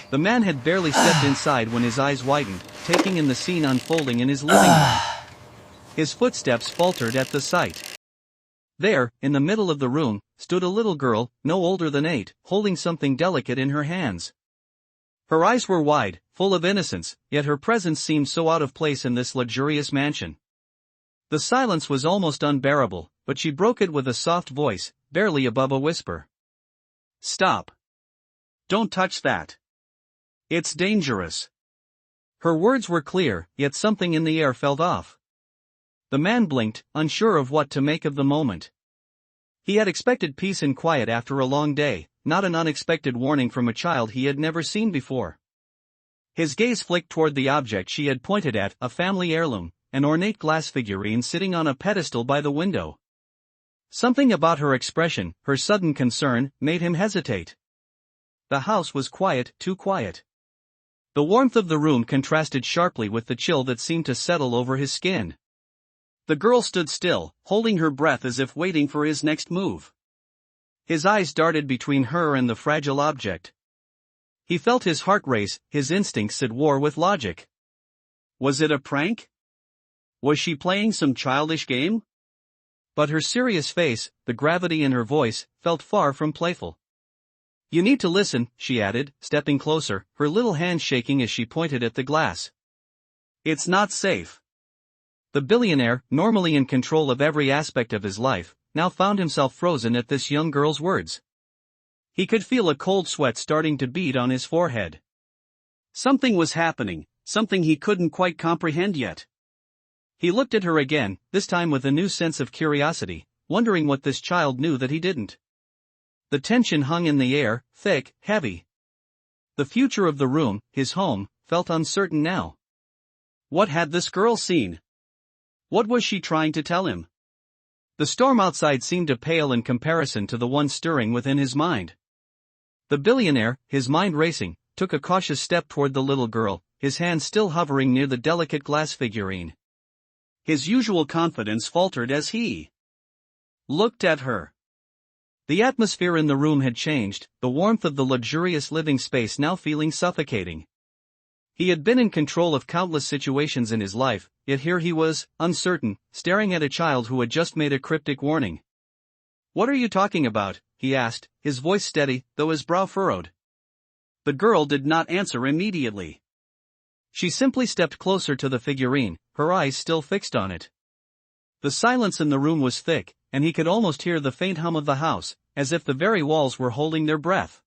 The man had barely stepped inside when his eyes widened, taking in the scene unfolding in his living room. His footsteps faltered at the sight. There, in the middle of the room, stood a little girl, no older than 8, holding something delicate in her hands. Her eyes were wide, full of innocence, yet her presence seemed so out of place in this luxurious mansion. The silence was almost unbearable, but she broke it with a soft voice, barely above a whisper. "Stop. Don't touch that. It's dangerous." Her words were clear, yet something in the air felt off. The man blinked, unsure of what to make of the moment. He had expected peace and quiet after a long day, not an unexpected warning from a child he had never seen before. His gaze flicked toward the object she had pointed at, a family heirloom, an ornate glass figurine sitting on a pedestal by the window. Something about her expression, her sudden concern, made him hesitate. The house was quiet, too quiet. The warmth of the room contrasted sharply with the chill that seemed to settle over his skin. The girl stood still, holding her breath as if waiting for his next move. His eyes darted between her and the fragile object. He felt his heart race, his instincts at war with logic. Was it a prank? Was she playing some childish game? But her serious face, the gravity in her voice, felt far from playful. "You need to listen," she added, stepping closer, her little hand shaking as she pointed at the glass. "It's not safe." The billionaire, normally in control of every aspect of his life, now found himself frozen at this young girl's words. He could feel a cold sweat starting to bead on his forehead. Something was happening, something he couldn't quite comprehend yet. He looked at her again, this time with a new sense of curiosity, wondering what this child knew that he didn't. The tension hung in the air, thick, heavy. The future of the room, his home, felt uncertain now. What had this girl seen? What was she trying to tell him? The storm outside seemed to pale in comparison to the one stirring within his mind. The billionaire, his mind racing, took a cautious step toward the little girl, his hand still hovering near the delicate glass figurine. His usual confidence faltered as he looked at her. The atmosphere in the room had changed, the warmth of the luxurious living space now feeling suffocating. He had been in control of countless situations in his life, yet here he was, uncertain, staring at a child who had just made a cryptic warning. "What are you talking about?" he asked, his voice steady, though his brow furrowed. The girl did not answer immediately. She simply stepped closer to the figurine, her eyes still fixed on it. The silence in the room was thick, and he could almost hear the faint hum of the house, as if the very walls were holding their breath.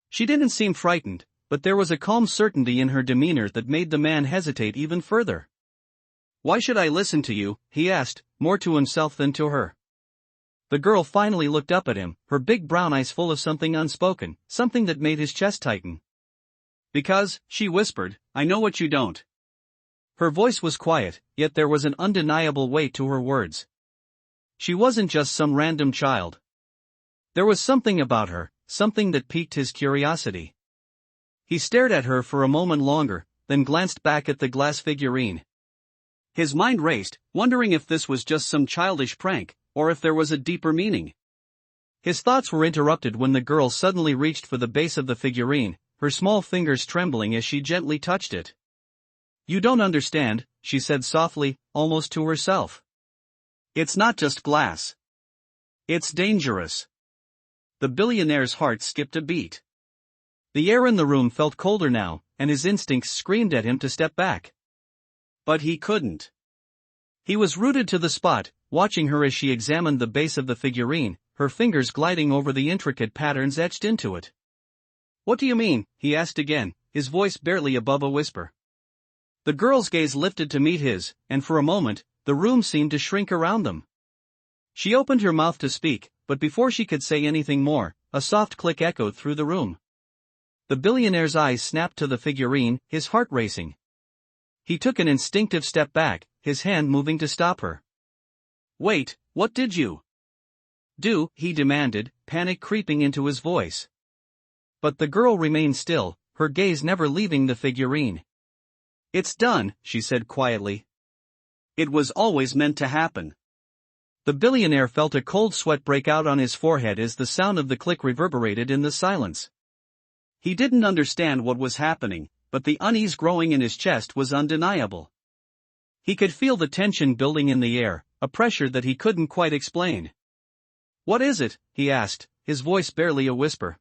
She didn't seem frightened, but there was a calm certainty in her demeanor that made the man hesitate even further. "Why should I listen to you?" he asked, more to himself than to her. The girl finally looked up at him, her big brown eyes full of something unspoken, something that made his chest tighten. "Because," she whispered, "I know what you don't." Her voice was quiet, yet there was an undeniable weight to her words. She wasn't just some random child. There was something about her, something that piqued his curiosity. He stared at her for a moment longer, then glanced back at the glass figurine. His mind raced, wondering if this was just some childish prank, or if there was a deeper meaning. His thoughts were interrupted when the girl suddenly reached for the base of the figurine, her small fingers trembling as she gently touched it. "You don't understand," she said softly, almost to herself. "It's not just glass. It's dangerous." The billionaire's heart skipped a beat. The air in the room felt colder now, and his instincts screamed at him to step back. But he couldn't. He was rooted to the spot, watching her as she examined the base of the figurine, her fingers gliding over the intricate patterns etched into it. "What do you mean?" he asked again, his voice barely above a whisper. The girl's gaze lifted to meet his, and for a moment, the room seemed to shrink around them. She opened her mouth to speak, but before she could say anything more, a soft click echoed through the room. The billionaire's eyes snapped to the figurine, his heart racing. He took an instinctive step back, his hand moving to stop her. "Wait, what did you do?" he demanded, panic creeping into his voice. But the girl remained still, her gaze never leaving the figurine. "It's done," she said quietly. "It was always meant to happen." The billionaire felt a cold sweat break out on his forehead as the sound of the click reverberated in the silence. He didn't understand what was happening, but the unease growing in his chest was undeniable. He could feel the tension building in the air, a pressure that he couldn't quite explain. "What is it?" he asked, his voice barely a whisper.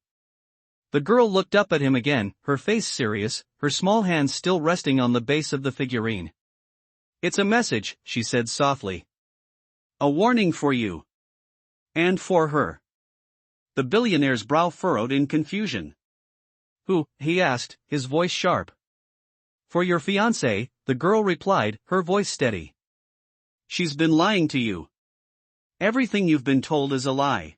The girl looked up at him again, her face serious, her small hands still resting on the base of the figurine. "It's a message," she said softly. "A warning for you. And for her." The billionaire's brow furrowed in confusion. "Who?" he asked, his voice sharp. "For your fiancée," the girl replied, her voice steady. "She's been lying to you. Everything you've been told is a lie."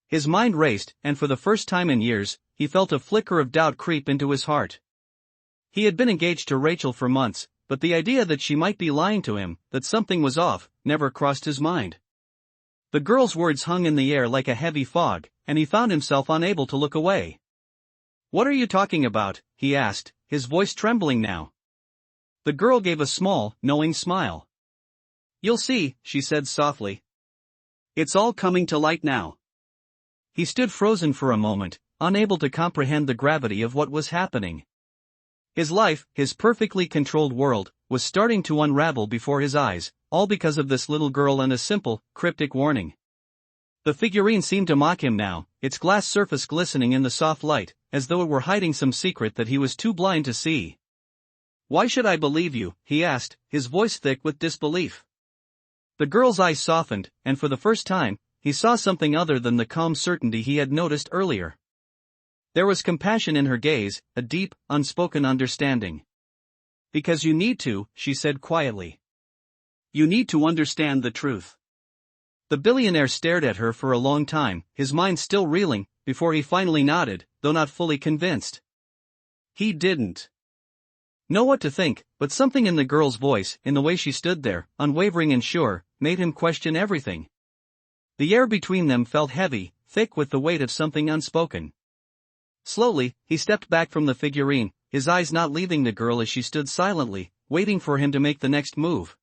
His mind raced, and for the first time in years, he felt a flicker of doubt creep into his heart. He had been engaged to Rachel for months, but the idea that she might be lying to him, that something was off, never crossed his mind. The girl's words hung in the air like a heavy fog, and he found himself unable to look away. "What are you talking about?" he asked, his voice trembling now. The girl gave a small, knowing smile. "You'll see," she said softly. "It's all coming to light now." He stood frozen for a moment, unable to comprehend the gravity of what was happening. His life, his perfectly controlled world, was starting to unravel before his eyes, all because of this little girl and a simple, cryptic warning. The figurine seemed to mock him now, its glass surface glistening in the soft light, as though it were hiding some secret that he was too blind to see. "Why should I believe you?" he asked, his voice thick with disbelief. The girl's eyes softened, and for the first time, he saw something other than the calm certainty he had noticed earlier. There was compassion in her gaze, a deep, unspoken understanding. "Because you need to," she said quietly. "You need to understand the truth." The billionaire stared at her for a long time, his mind still reeling, before he finally nodded, though not fully convinced. He didn't know what to think, but something in the girl's voice, in the way she stood there, unwavering and sure, made him question everything. The air between them felt heavy, thick with the weight of something unspoken. Slowly, he stepped back from the figurine, his eyes not leaving the girl as she stood silently, waiting for him to make the next move.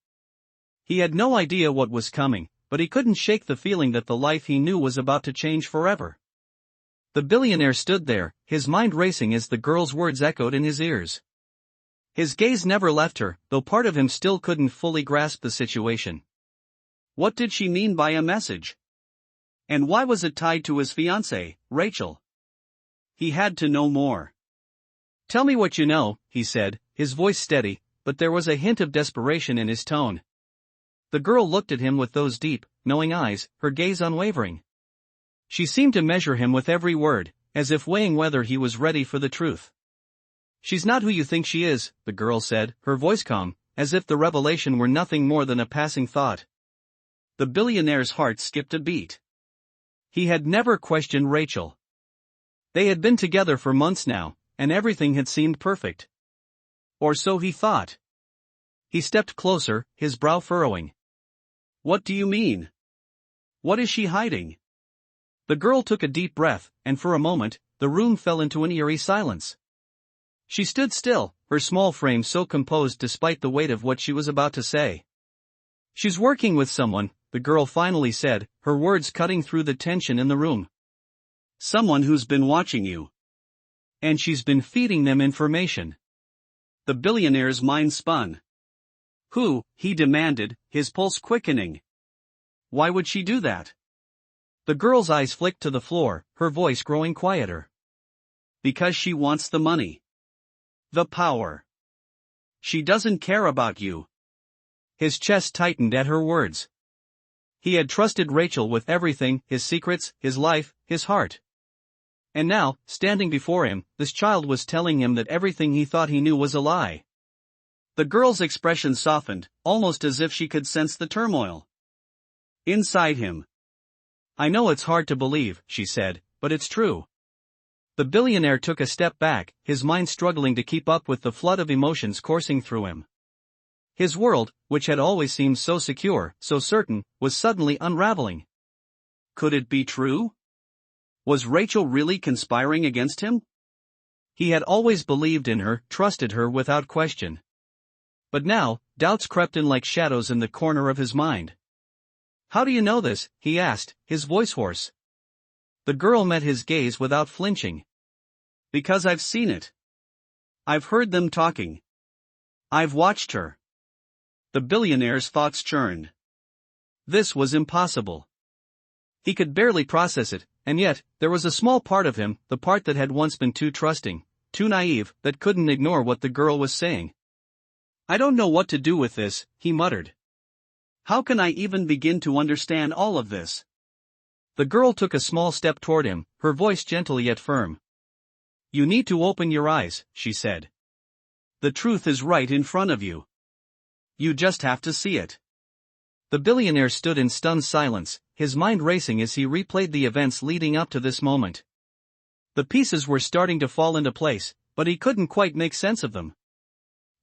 He had no idea what was coming, but he couldn't shake the feeling that the life he knew was about to change forever. The billionaire stood there, his mind racing as the girl's words echoed in his ears. His gaze never left her, though part of him still couldn't fully grasp the situation. What did she mean by a message? And why was it tied to his fiancée, Rachel? He had to know more. "Tell me what you know," he said, his voice steady, but there was a hint of desperation in his tone. The girl looked at him with those deep, knowing eyes, her gaze unwavering. She seemed to measure him with every word, as if weighing whether he was ready for the truth. "She's not who you think she is," the girl said, her voice calm, as if the revelation were nothing more than a passing thought. The billionaire's heart skipped a beat. He had never questioned Rachel. They had been together for months now, and everything had seemed perfect. Or so he thought. He stepped closer, his brow furrowing. "What do you mean? What is she hiding?" The girl took a deep breath, and for a moment, the room fell into an eerie silence. She stood still, her small frame so composed despite the weight of what she was about to say. "She's working with someone," the girl finally said, her words cutting through the tension in the room. "Someone who's been watching you. And she's been feeding them information." The billionaire's mind spun. "Who?" he demanded, his pulse quickening. "Why would she do that?" The girl's eyes flicked to the floor, her voice growing quieter. "Because she wants the money. The power. She doesn't care about you." His chest tightened at her words. He had trusted Rachel with everything, his secrets, his life, his heart. And now, standing before him, this child was telling him that everything he thought he knew was a lie. The girl's expression softened, almost as if she could sense the turmoil inside him. "I know it's hard to believe," she said, "but it's true." The billionaire took a step back, his mind struggling to keep up with the flood of emotions coursing through him. His world, which had always seemed so secure, so certain, was suddenly unraveling. Could it be true? Was Rachel really conspiring against him? He had always believed in her, trusted her without question. But now, doubts crept in like shadows in the corner of his mind. "How do you know this?" he asked, his voice hoarse. The girl met his gaze without flinching. Because I've seen it. I've heard them talking. I've watched her. The billionaire's thoughts churned. This was impossible. He could barely process it, and yet, there was a small part of him, the part that had once been too trusting, too naive, that couldn't ignore what the girl was saying. I don't know what to do with this, he muttered. How can I even begin to understand all of this? The girl took a small step toward him, her voice gentle yet firm. You need to open your eyes, she said. The truth is right in front of you. You just have to see it. The billionaire stood in stunned silence, his mind racing as he replayed the events leading up to this moment. The pieces were starting to fall into place, but he couldn't quite make sense of them.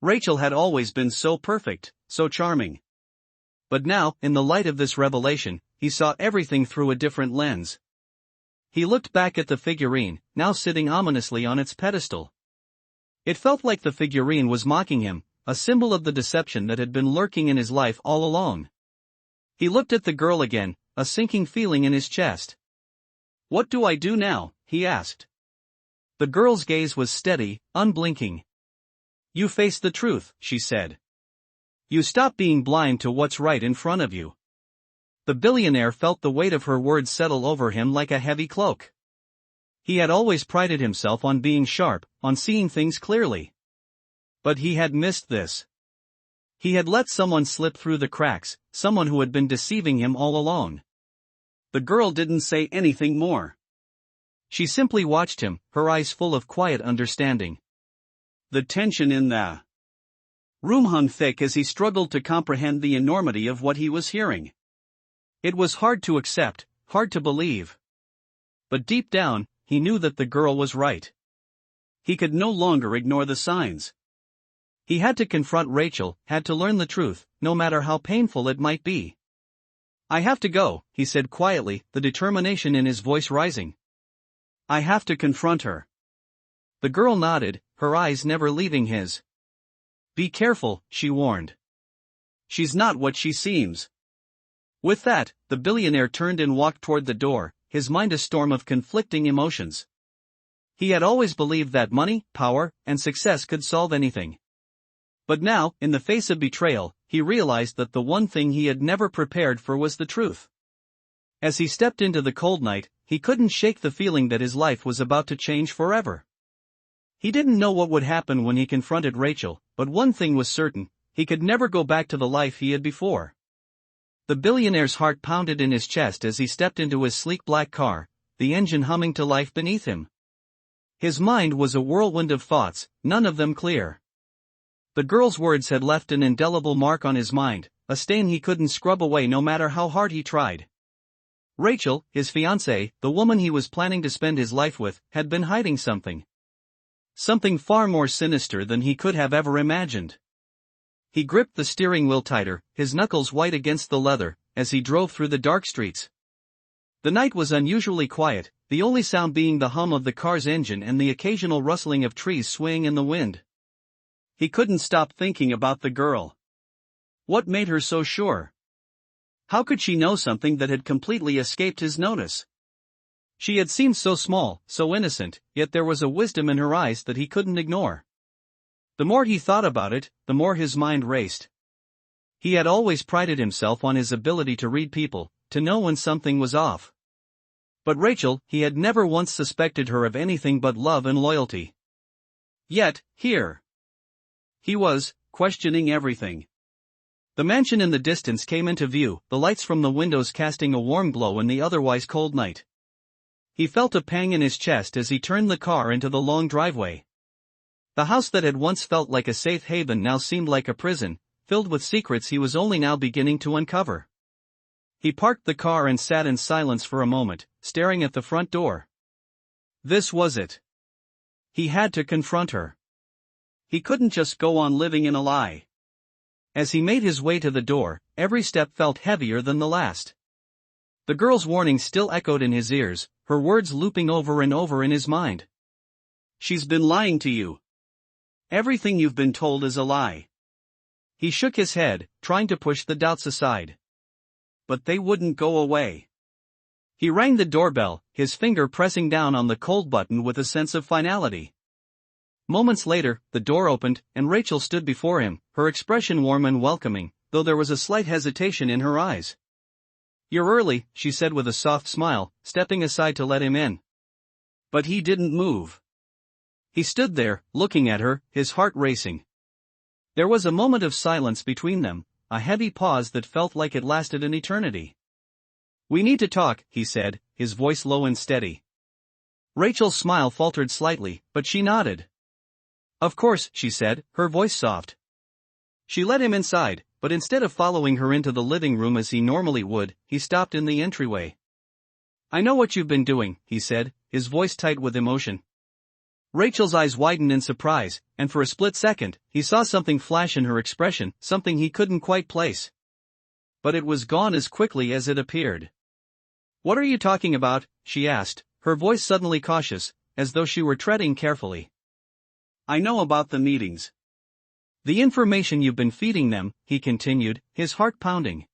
Rachel had always been so perfect, so charming. But now, in the light of this revelation, he saw everything through a different lens. He looked back at the figurine, now sitting ominously on its pedestal. It felt like the figurine was mocking him, a symbol of the deception that had been lurking in his life all along. He looked at the girl again, a sinking feeling in his chest. What do I do now? He asked. The girl's gaze was steady, unblinking. You face the truth, she said. You stop being blind to what's right in front of you. The billionaire felt the weight of her words settle over him like a heavy cloak. He had always prided himself on being sharp, on seeing things clearly. But he had missed this. He had let someone slip through the cracks, someone who had been deceiving him all along. The girl didn't say anything more. She simply watched him, her eyes full of quiet understanding. The tension in the room hung thick as he struggled to comprehend the enormity of what he was hearing. It was hard to accept, hard to believe. But deep down, he knew that the girl was right. He could no longer ignore the signs. He had to confront Rachel, had to learn the truth, no matter how painful it might be. I have to go, he said quietly, the determination in his voice rising. I have to confront her. The girl nodded, her eyes never leaving his. Be careful, she warned. She's not what she seems. With that, the billionaire turned and walked toward the door, his mind a storm of conflicting emotions. He had always believed that money, power, and success could solve anything. But now, in the face of betrayal, he realized that the one thing he had never prepared for was the truth. As he stepped into the cold night, he couldn't shake the feeling that his life was about to change forever. He didn't know what would happen when he confronted Rachel, but one thing was certain, he could never go back to the life he had before. The billionaire's heart pounded in his chest as he stepped into his sleek black car, the engine humming to life beneath him. His mind was a whirlwind of thoughts, none of them clear. The girl's words had left an indelible mark on his mind, a stain he couldn't scrub away no matter how hard he tried. Rachel, his fiancée, the woman he was planning to spend his life with, had been hiding something. Something far more sinister than he could have ever imagined. He gripped the steering wheel tighter, his knuckles white against the leather, as he drove through the dark streets. The night was unusually quiet, the only sound being the hum of the car's engine and the occasional rustling of trees swaying in the wind. He couldn't stop thinking about the girl. What made her so sure? How could she know something that had completely escaped his notice? She had seemed so small, so innocent, yet there was a wisdom in her eyes that he couldn't ignore. The more he thought about it, the more his mind raced. He had always prided himself on his ability to read people, to know when something was off. But Rachel, he had never once suspected her of anything but love and loyalty. Yet, here he was, questioning everything. The mansion in the distance came into view, the lights from the windows casting a warm glow in the otherwise cold night. He felt a pang in his chest as he turned the car into the long driveway. The house that had once felt like a safe haven now seemed like a prison, filled with secrets he was only now beginning to uncover. He parked the car and sat in silence for a moment, staring at the front door. This was it. He had to confront her. He couldn't just go on living in a lie. As he made his way to the door, every step felt heavier than the last. The girl's warning still echoed in his ears, her words looping over and over in his mind. She's been lying to you. Everything you've been told is a lie. He shook his head, trying to push the doubts aside. But they wouldn't go away. He rang the doorbell, his finger pressing down on the cold button with a sense of finality. Moments later, the door opened, and Rachel stood before him, her expression warm and welcoming, though there was a slight hesitation in her eyes. "You're early," she said with a soft smile, stepping aside to let him in. But he didn't move. He stood there, looking at her, his heart racing. There was a moment of silence between them, a heavy pause that felt like it lasted an eternity. "We need to talk," he said, his voice low and steady. Rachel's smile faltered slightly, but she nodded. "Of course," she said, her voice soft. She led him inside, but instead of following her into the living room as he normally would, he stopped in the entryway. "I know what you've been doing," he said, his voice tight with emotion. Rachel's eyes widened in surprise, and for a split second, he saw something flash in her expression, something he couldn't quite place. But it was gone as quickly as it appeared. "What are you talking about?" she asked, her voice suddenly cautious, as though she were treading carefully. "I know about the meetings. The information you've been feeding them," he continued, his heart pounding.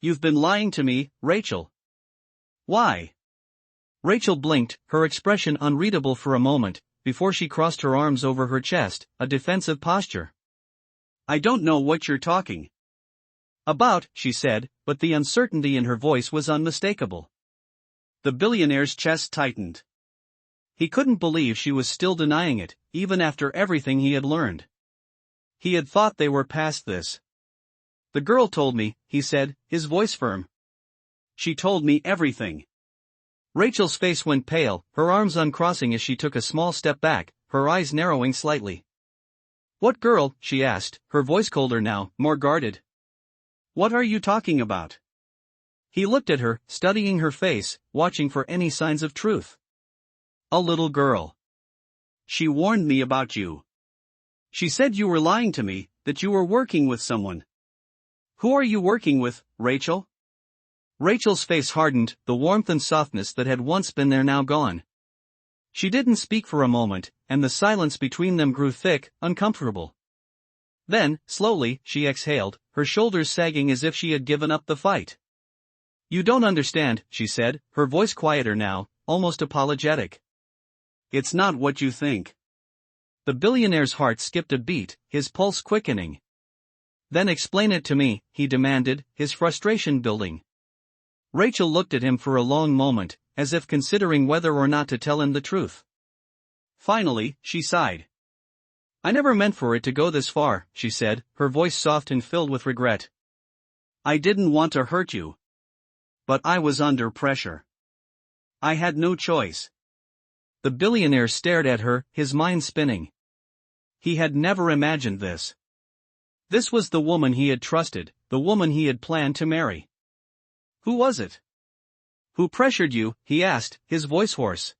"You've been lying to me, Rachel." "Why?" Rachel blinked, her expression unreadable for a moment, before she crossed her arms over her chest, a defensive posture. "I don't know what you're talking about," she said, but the uncertainty in her voice was unmistakable. The billionaire's chest tightened. He couldn't believe she was still denying it, even after everything he had learned. He had thought they were past this. "The girl told me," he said, his voice firm. "She told me everything." Rachel's face went pale, her arms uncrossing as she took a small step back, her eyes narrowing slightly. "What girl?" she asked, her voice colder now, more guarded. "What are you talking about?" He looked at her, studying her face, watching for any signs of truth. "A little girl. She warned me about you. She said you were lying to me, that you were working with someone." "Who are you working with, Rachel?" Rachel's face hardened, the warmth and softness that had once been there now gone. She didn't speak for a moment, and the silence between them grew thick, uncomfortable. Then, slowly, she exhaled, her shoulders sagging as if she had given up the fight. "You don't understand," she said, her voice quieter now, almost apologetic. "It's not what you think." The billionaire's heart skipped a beat, his pulse quickening. "Then explain it to me," he demanded, his frustration building. Rachel looked at him for a long moment, as if considering whether or not to tell him the truth. Finally, she sighed. "I never meant for it to go this far," she said, her voice soft and filled with regret. "I didn't want to hurt you. But I was under pressure. I had no choice." The billionaire stared at her, his mind spinning. He had never imagined this. This was the woman he had trusted, the woman he had planned to marry. "Who was it? Who pressured you?" he asked, his voice hoarse.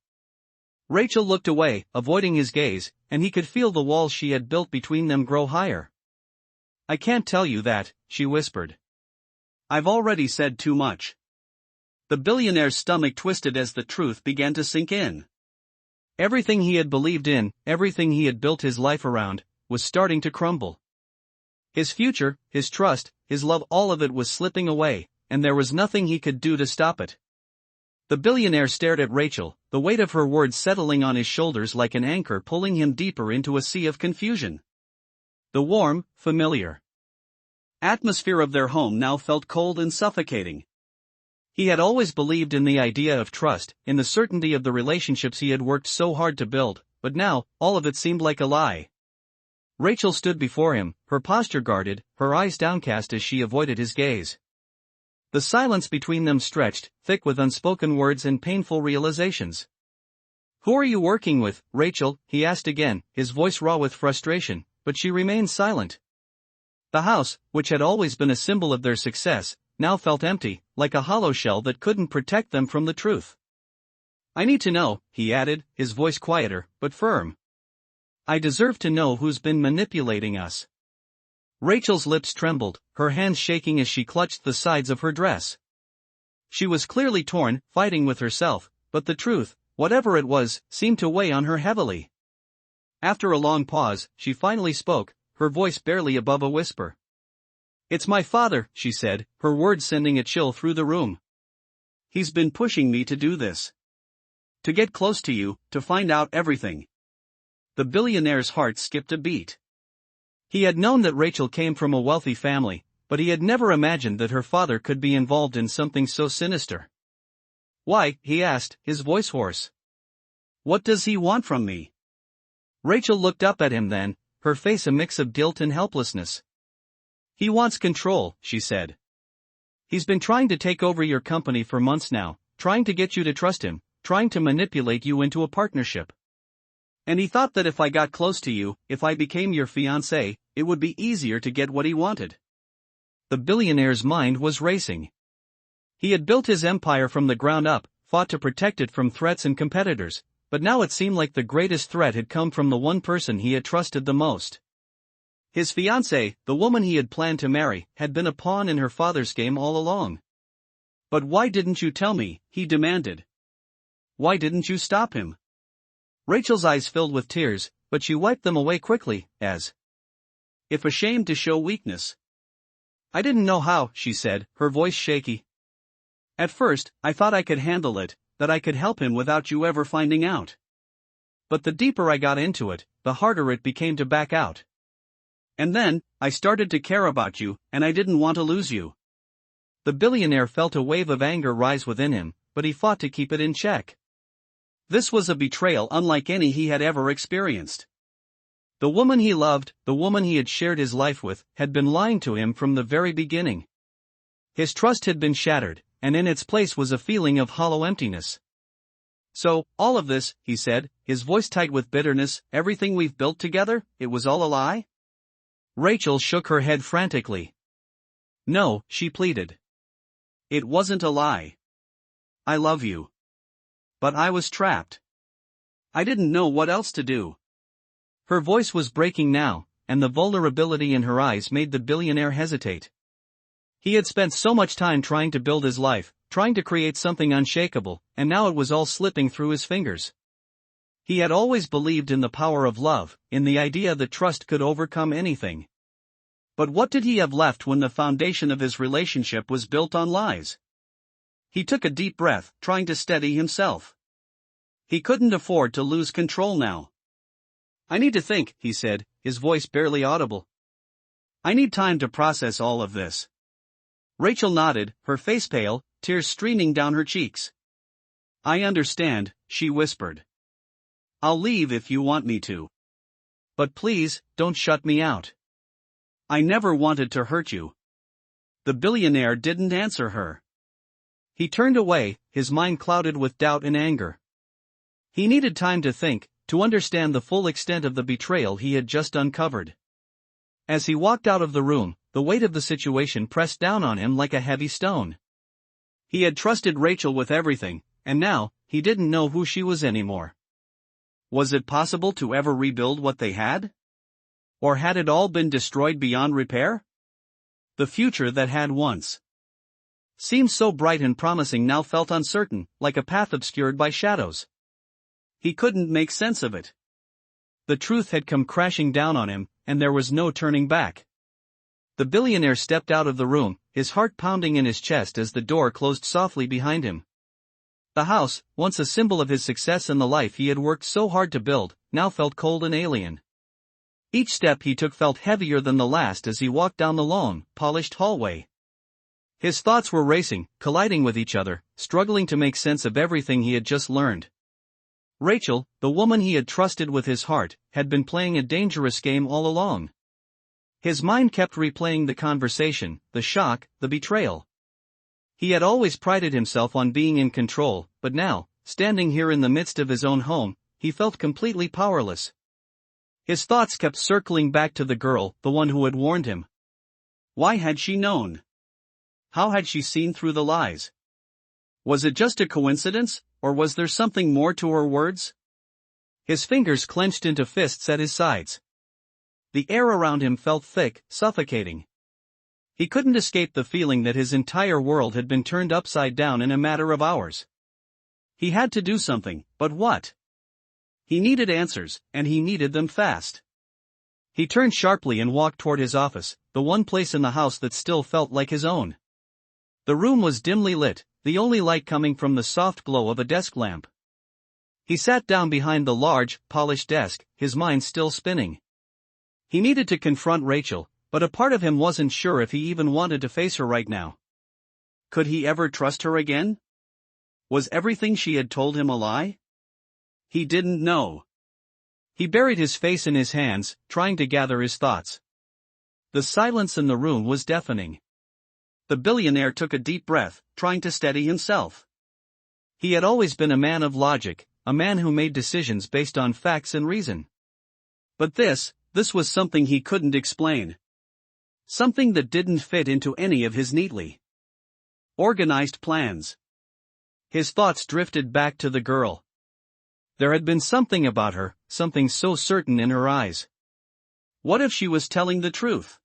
Rachel looked away, avoiding his gaze, and he could feel the walls she had built between them grow higher. "I can't tell you that," she whispered. "I've already said too much." The billionaire's stomach twisted as the truth began to sink in. Everything he had believed in, everything he had built his life around, was starting to crumble. His future, his trust, his love, all of it was slipping away, and there was nothing he could do to stop it. The billionaire stared at Rachel, the weight of her words settling on his shoulders like an anchor pulling him deeper into a sea of confusion. The warm, familiar atmosphere of their home now felt cold and suffocating. He had always believed in the idea of trust, in the certainty of the relationships he had worked so hard to build, but now, all of it seemed like a lie. Rachel stood before him, her posture guarded, her eyes downcast as she avoided his gaze. The silence between them stretched, thick with unspoken words and painful realizations. "Who are you working with, Rachel?" he asked again, his voice raw with frustration, but she remained silent. The house, which had always been a symbol of their success, now felt empty, like a hollow shell that couldn't protect them from the truth. "I need to know," he added, his voice quieter, but firm. "I deserve to know who's been manipulating us." Rachel's lips trembled, her hands shaking as she clutched the sides of her dress. She was clearly torn, fighting with herself, but the truth, whatever it was, seemed to weigh on her heavily. After a long pause, she finally spoke, her voice barely above a whisper. "It's my father," she said, her words sending a chill through the room. He's been pushing me to do this. To get close to you, to find out everything. The billionaire's heart skipped a beat. He had known that Rachel came from a wealthy family, but he had never imagined that her father could be involved in something so sinister. Why, he asked, his voice hoarse. What does he want from me? Rachel looked up at him then, her face a mix of guilt and helplessness. He wants control, she said. He's been trying to take over your company for months now, trying to get you to trust him, trying to manipulate you into a partnership. And he thought that if I got close to you, if I became your fiancé, it would be easier to get what he wanted. The billionaire's mind was racing. He had built his empire from the ground up, fought to protect it from threats and competitors, but now it seemed like the greatest threat had come from the one person he had trusted the most. His fiancée, the woman he had planned to marry, had been a pawn in her father's game all along. But why didn't you tell me, he demanded. Why didn't you stop him? Rachel's eyes filled with tears, but she wiped them away quickly, as if ashamed to show weakness. I didn't know how, she said, her voice shaky. At first, I thought I could handle it, that I could help him without you ever finding out. But the deeper I got into it, the harder it became to back out. And then, I started to care about you, and I didn't want to lose you. The billionaire felt a wave of anger rise within him, but he fought to keep it in check. This was a betrayal unlike any he had ever experienced. The woman he loved, the woman he had shared his life with, had been lying to him from the very beginning. His trust had been shattered, and in its place was a feeling of hollow emptiness. So, all of this, he said, his voice tight with bitterness, everything we've built together, it was all a lie? Rachel shook her head frantically. No, she pleaded. It wasn't a lie. I love you. But I was trapped. I didn't know what else to do. Her voice was breaking now, and the vulnerability in her eyes made the billionaire hesitate. He had spent so much time trying to build his life, trying to create something unshakable, and now it was all slipping through his fingers. He had always believed in the power of love, in the idea that trust could overcome anything. But what did he have left when the foundation of his relationship was built on lies? He took a deep breath, trying to steady himself. He couldn't afford to lose control now. I need to think, he said, his voice barely audible. I need time to process all of this. Rachel nodded, her face pale, tears streaming down her cheeks. I understand, she whispered. I'll leave if you want me to. But please, don't shut me out. I never wanted to hurt you. The billionaire didn't answer her. He turned away, his mind clouded with doubt and anger. He needed time to think, to understand the full extent of the betrayal he had just uncovered. As he walked out of the room, the weight of the situation pressed down on him like a heavy stone. He had trusted Rachel with everything, and now, he didn't know who she was anymore. Was it possible to ever rebuild what they had? Or had it all been destroyed beyond repair? The future that had once seemed so bright and promising now felt uncertain, like a path obscured by shadows. He couldn't make sense of it. The truth had come crashing down on him, and there was no turning back. The billionaire stepped out of the room, his heart pounding in his chest as the door closed softly behind him. The house, once a symbol of his success and the life he had worked so hard to build, now felt cold and alien. Each step he took felt heavier than the last as he walked down the long, polished hallway. His thoughts were racing, colliding with each other, struggling to make sense of everything he had just learned. Rachel, the woman he had trusted with his heart, had been playing a dangerous game all along. His mind kept replaying the conversation, the shock, the betrayal. He had always prided himself on being in control, but now, standing here in the midst of his own home, he felt completely powerless. His thoughts kept circling back to the girl, the one who had warned him. Why had she known? How had she seen through the lies? Was it just a coincidence, or was there something more to her words? His fingers clenched into fists at his sides. The air around him felt thick, suffocating. He couldn't escape the feeling that his entire world had been turned upside down in a matter of hours. He had to do something, but what? He needed answers, and he needed them fast. He turned sharply and walked toward his office, the one place in the house that still felt like his own. The room was dimly lit, the only light coming from the soft glow of a desk lamp. He sat down behind the large, polished desk, his mind still spinning. He needed to confront Rachel, but a part of him wasn't sure if he even wanted to face her right now. Could he ever trust her again? Was everything she had told him a lie? He didn't know. He buried his face in his hands, trying to gather his thoughts. The silence in the room was deafening. The billionaire took a deep breath, trying to steady himself. He had always been a man of logic, a man who made decisions based on facts and reason. But this was something he couldn't explain. Something that didn't fit into any of his neatly organized plans. His thoughts drifted back to the girl. There had been something about her, something so certain in her eyes. What if she was telling the truth?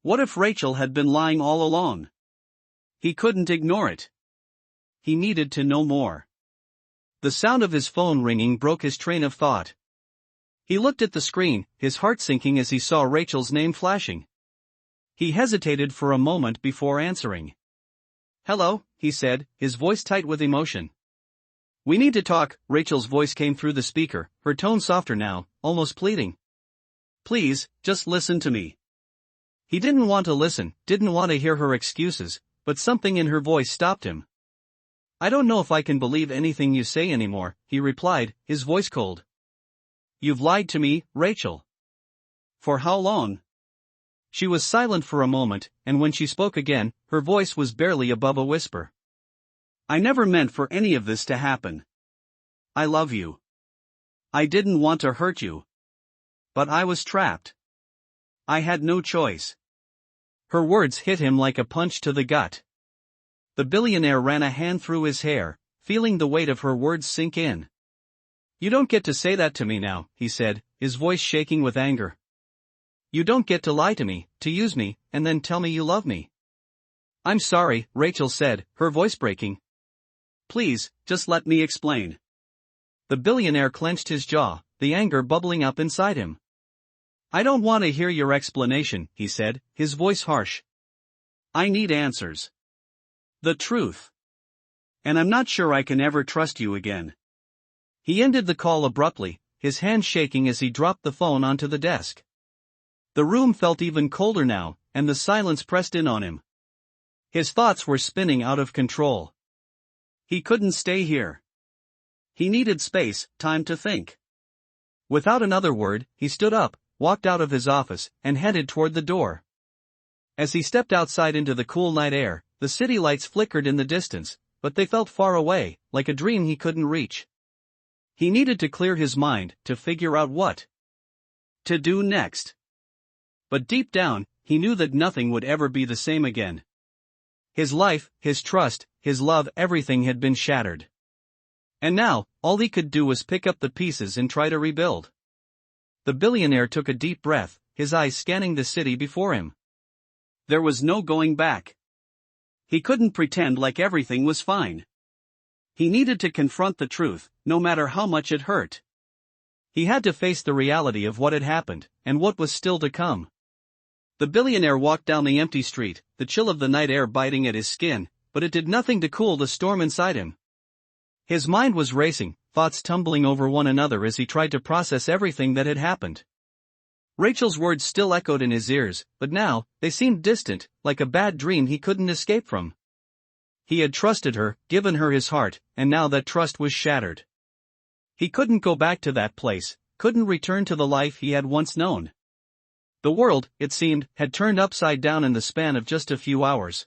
What if Rachel had been lying all along? He couldn't ignore it. He needed to know more. The sound of his phone ringing broke his train of thought. He looked at the screen, his heart sinking as he saw Rachel's name flashing. He hesitated for a moment before answering. "Hello," he said, his voice tight with emotion. "We need to talk," Rachel's voice came through the speaker, her tone softer now, almost pleading. "Please, just listen to me." He didn't want to listen, didn't want to hear her excuses, but something in her voice stopped him. "I don't know if I can believe anything you say anymore," he replied, his voice cold. "You've lied to me, Rachel." "For how long?" She was silent for a moment, and when she spoke again, her voice was barely above a whisper. "I never meant for any of this to happen. I love you. I didn't want to hurt you. But I was trapped. I had no choice." Her words hit him like a punch to the gut. The billionaire ran a hand through his hair, feeling the weight of her words sink in. "You don't get to say that to me now," he said, his voice shaking with anger. "You don't get to lie to me, to use me, and then tell me you love me." "I'm sorry," Rachel said, her voice breaking. "Please, just let me explain." The billionaire clenched his jaw, the anger bubbling up inside him. "I don't want to hear your explanation," he said, his voice harsh. "I need answers. The truth. And I'm not sure I can ever trust you again." He ended the call abruptly, his hand shaking as he dropped the phone onto the desk. The room felt even colder now, and the silence pressed in on him. His thoughts were spinning out of control. He couldn't stay here. He needed space, time to think. Without another word, he stood up, walked out of his office, and headed toward the door. As he stepped outside into the cool night air, the city lights flickered in the distance, but they felt far away, like a dream he couldn't reach. He needed to clear his mind, to figure out what to do next. But deep down, he knew that nothing would ever be the same again. His life, his trust, his love, everything had been shattered. And now, all he could do was pick up the pieces and try to rebuild. The billionaire took a deep breath, his eyes scanning the city before him. There was no going back. He couldn't pretend like everything was fine. He needed to confront the truth, no matter how much it hurt. He had to face the reality of what had happened, and what was still to come. The billionaire walked down the empty street, the chill of the night air biting at his skin, but it did nothing to cool the storm inside him. His mind was racing, thoughts tumbling over one another as he tried to process everything that had happened. Rachel's words still echoed in his ears, but now, they seemed distant, like a bad dream he couldn't escape from. He had trusted her, given her his heart, and now that trust was shattered. He couldn't go back to that place, couldn't return to the life he had once known. The world, it seemed, had turned upside down in the span of just a few hours.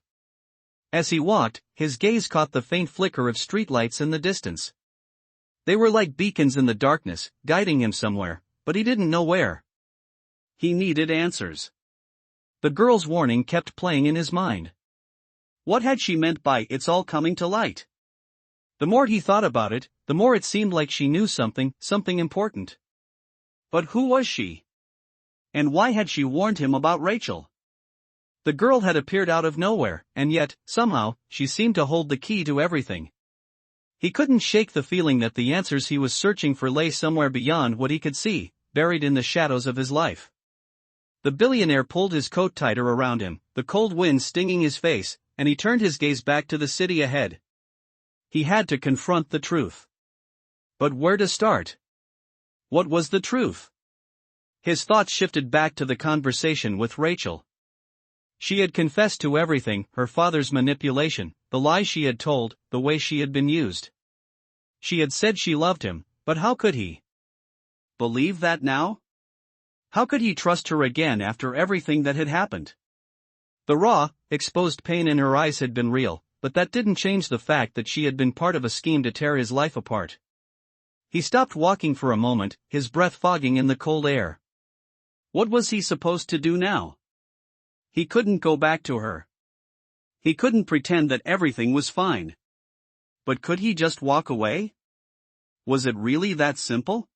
As he walked, his gaze caught the faint flicker of streetlights in the distance. They were like beacons in the darkness, guiding him somewhere, but he didn't know where. He needed answers. The girl's warning kept playing in his mind. What had she meant by "it's all coming to light"? The more he thought about it, the more it seemed like she knew something important. But who was she? And why had she warned him about Rachel? The girl had appeared out of nowhere, and yet, somehow, she seemed to hold the key to everything. He couldn't shake the feeling that the answers he was searching for lay somewhere beyond what he could see, buried in the shadows of his life. The billionaire pulled his coat tighter around him, the cold wind stinging his face, and he turned his gaze back to the city ahead. He had to confront the truth. But where to start? What was the truth? His thoughts shifted back to the conversation with Rachel. She had confessed to everything, her father's manipulation, the lies she had told, the way she had been used. She had said she loved him, but how could he believe that now? How could he trust her again after everything that had happened? The raw, exposed pain in her eyes had been real, but that didn't change the fact that she had been part of a scheme to tear his life apart. He stopped walking for a moment, his breath fogging in the cold air. What was he supposed to do now? He couldn't go back to her. He couldn't pretend that everything was fine. But could he just walk away? Was it really that simple?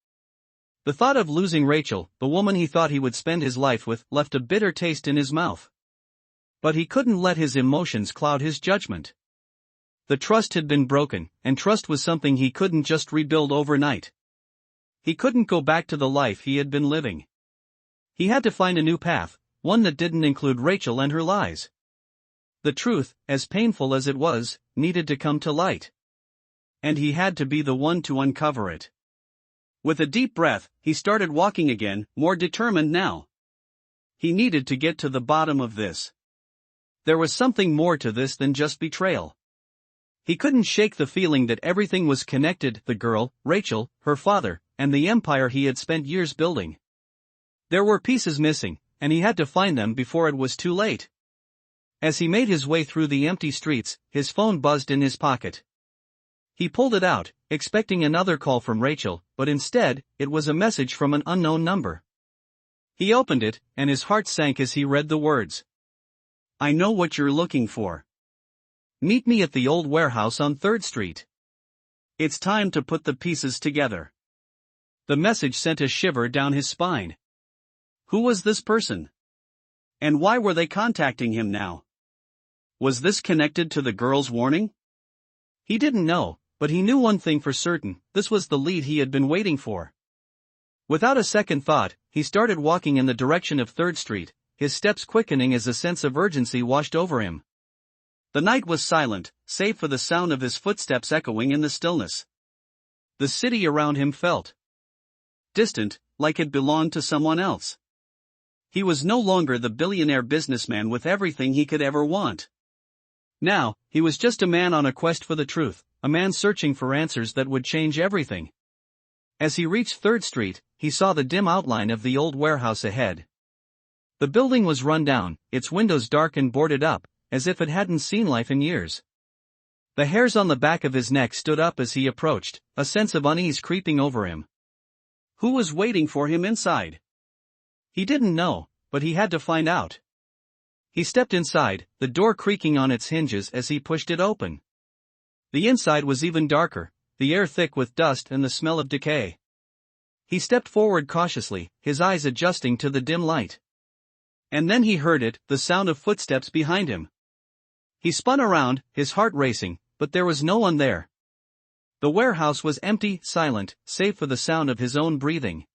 The thought of losing Rachel, the woman he thought he would spend his life with, left a bitter taste in his mouth. But he couldn't let his emotions cloud his judgment. The trust had been broken, and trust was something he couldn't just rebuild overnight. He couldn't go back to the life he had been living. He had to find a new path, one that didn't include Rachel and her lies. The truth, as painful as it was, needed to come to light. And he had to be the one to uncover it. With a deep breath, he started walking again, more determined now. He needed to get to the bottom of this. There was something more to this than just betrayal. He couldn't shake the feeling that everything was connected, the girl, Rachel, her father, and the empire he had spent years building. There were pieces missing, and he had to find them before it was too late. As he made his way through the empty streets, his phone buzzed in his pocket. He pulled it out, expecting another call from Rachel, but instead, it was a message from an unknown number. He opened it, and his heart sank as he read the words. "I know what you're looking for. Meet me at the old warehouse on 3rd Street. It's time to put the pieces together." The message sent a shiver down his spine. Who was this person? And why were they contacting him now? Was this connected to the girl's warning? He didn't know, but he knew one thing for certain: this was the lead he had been waiting for. Without a second thought, he started walking in the direction of 3rd Street, his steps quickening as a sense of urgency washed over him. The night was silent, save for the sound of his footsteps echoing in the stillness. The city around him felt distant, like it belonged to someone else. He was no longer the billionaire businessman with everything he could ever want. Now, he was just a man on a quest for the truth, a man searching for answers that would change everything. As he reached 3rd Street, he saw the dim outline of the old warehouse ahead. The building was run down, its windows dark and boarded up, as if it hadn't seen life in years. The hairs on the back of his neck stood up as he approached, a sense of unease creeping over him. Who was waiting for him inside? He didn't know, but he had to find out. He stepped inside, the door creaking on its hinges as he pushed it open. The inside was even darker, the air thick with dust and the smell of decay. He stepped forward cautiously, his eyes adjusting to the dim light. And then he heard it, the sound of footsteps behind him. He spun around, his heart racing, but there was no one there. The warehouse was empty, silent, save for the sound of his own breathing.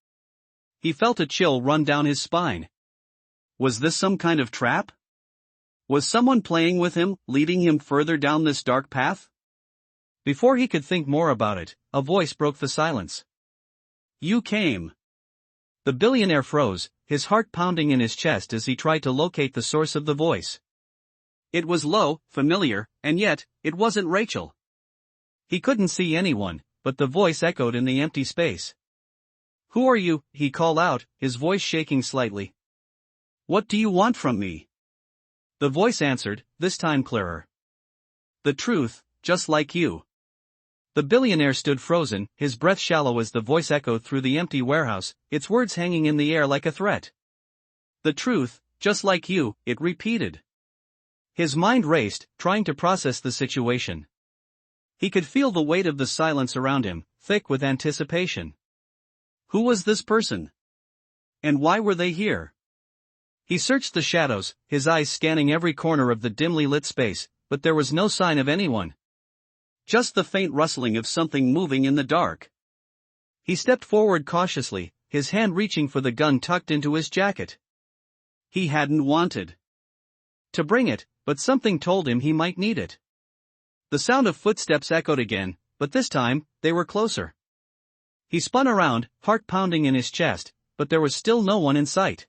He felt a chill run down his spine. Was this some kind of trap? Was someone playing with him, leading him further down this dark path? Before he could think more about it, a voice broke the silence. "You came." The billionaire froze, his heart pounding in his chest as he tried to locate the source of the voice. It was low, familiar, and yet, it wasn't Rachel. He couldn't see anyone, but the voice echoed in the empty space. "Who are you?" he called out, his voice shaking slightly. "What do you want from me?" The voice answered, this time clearer. "The truth, just like you." The billionaire stood frozen, his breath shallow as the voice echoed through the empty warehouse, its words hanging in the air like a threat. "The truth, just like you," it repeated. His mind raced, trying to process the situation. He could feel the weight of the silence around him, thick with anticipation. Who was this person? And why were they here? He searched the shadows, his eyes scanning every corner of the dimly lit space, but there was no sign of anyone. Just the faint rustling of something moving in the dark. He stepped forward cautiously, his hand reaching for the gun tucked into his jacket. He hadn't wanted to bring it, but something told him he might need it. The sound of footsteps echoed again, but this time, they were closer. He spun around, heart pounding in his chest, but there was still no one in sight.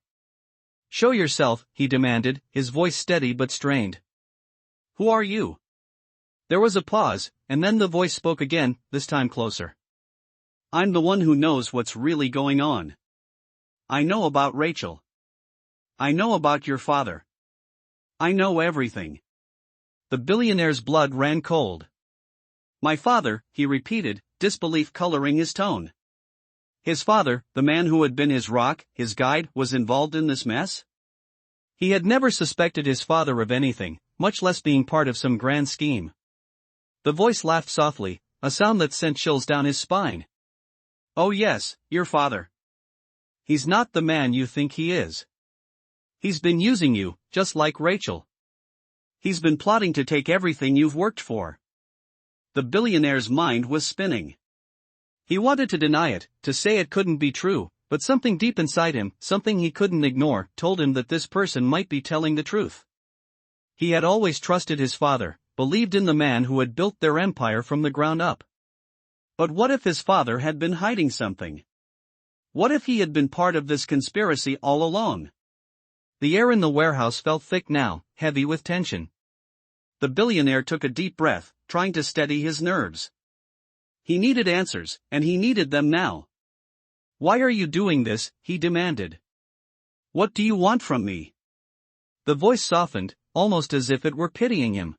"Show yourself," he demanded, his voice steady but strained. "Who are you?" There was a pause, and then the voice spoke again, this time closer. "I'm the one who knows what's really going on. I know about Rachel. I know about your father. I know everything." The billionaire's blood ran cold. "My father," he repeated, disbelief coloring his tone. His father, the man who had been his rock, his guide, was involved in this mess? He had never suspected his father of anything, much less being part of some grand scheme. The voice laughed softly, a sound that sent chills down his spine. "Oh yes, your father. He's not the man you think he is. He's been using you, just like Rachel. He's been plotting to take everything you've worked for." The billionaire's mind was spinning. He wanted to deny it, to say it couldn't be true, but something deep inside him, something he couldn't ignore, told him that this person might be telling the truth. He had always trusted his father, believed in the man who had built their empire from the ground up. But what if his father had been hiding something? What if he had been part of this conspiracy all along? The air in the warehouse felt thick now, heavy with tension. The billionaire took a deep breath, trying to steady his nerves. He needed answers, and he needed them now. "Why are you doing this?" he demanded. "What do you want from me?" The voice softened, almost as if it were pitying him.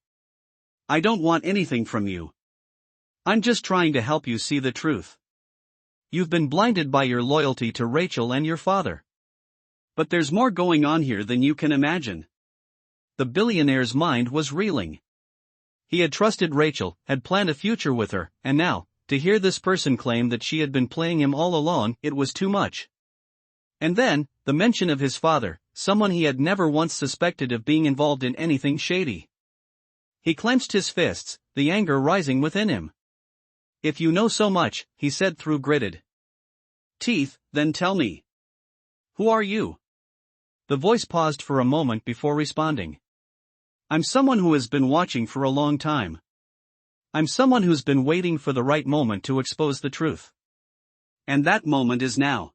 "I don't want anything from you. I'm just trying to help you see the truth. You've been blinded by your loyalty to Rachel and your father. But there's more going on here than you can imagine." The billionaire's mind was reeling. He had trusted Rachel, had planned a future with her, and now, to hear this person claim that she had been playing him all along, it was too much. And then, the mention of his father, someone he had never once suspected of being involved in anything shady. He clenched his fists, the anger rising within him. "If you know so much," he said through gritted teeth, "then tell me. Who are you?" The voice paused for a moment before responding. "I'm someone who has been watching for a long time. I'm someone who's been waiting for the right moment to expose the truth. And that moment is now."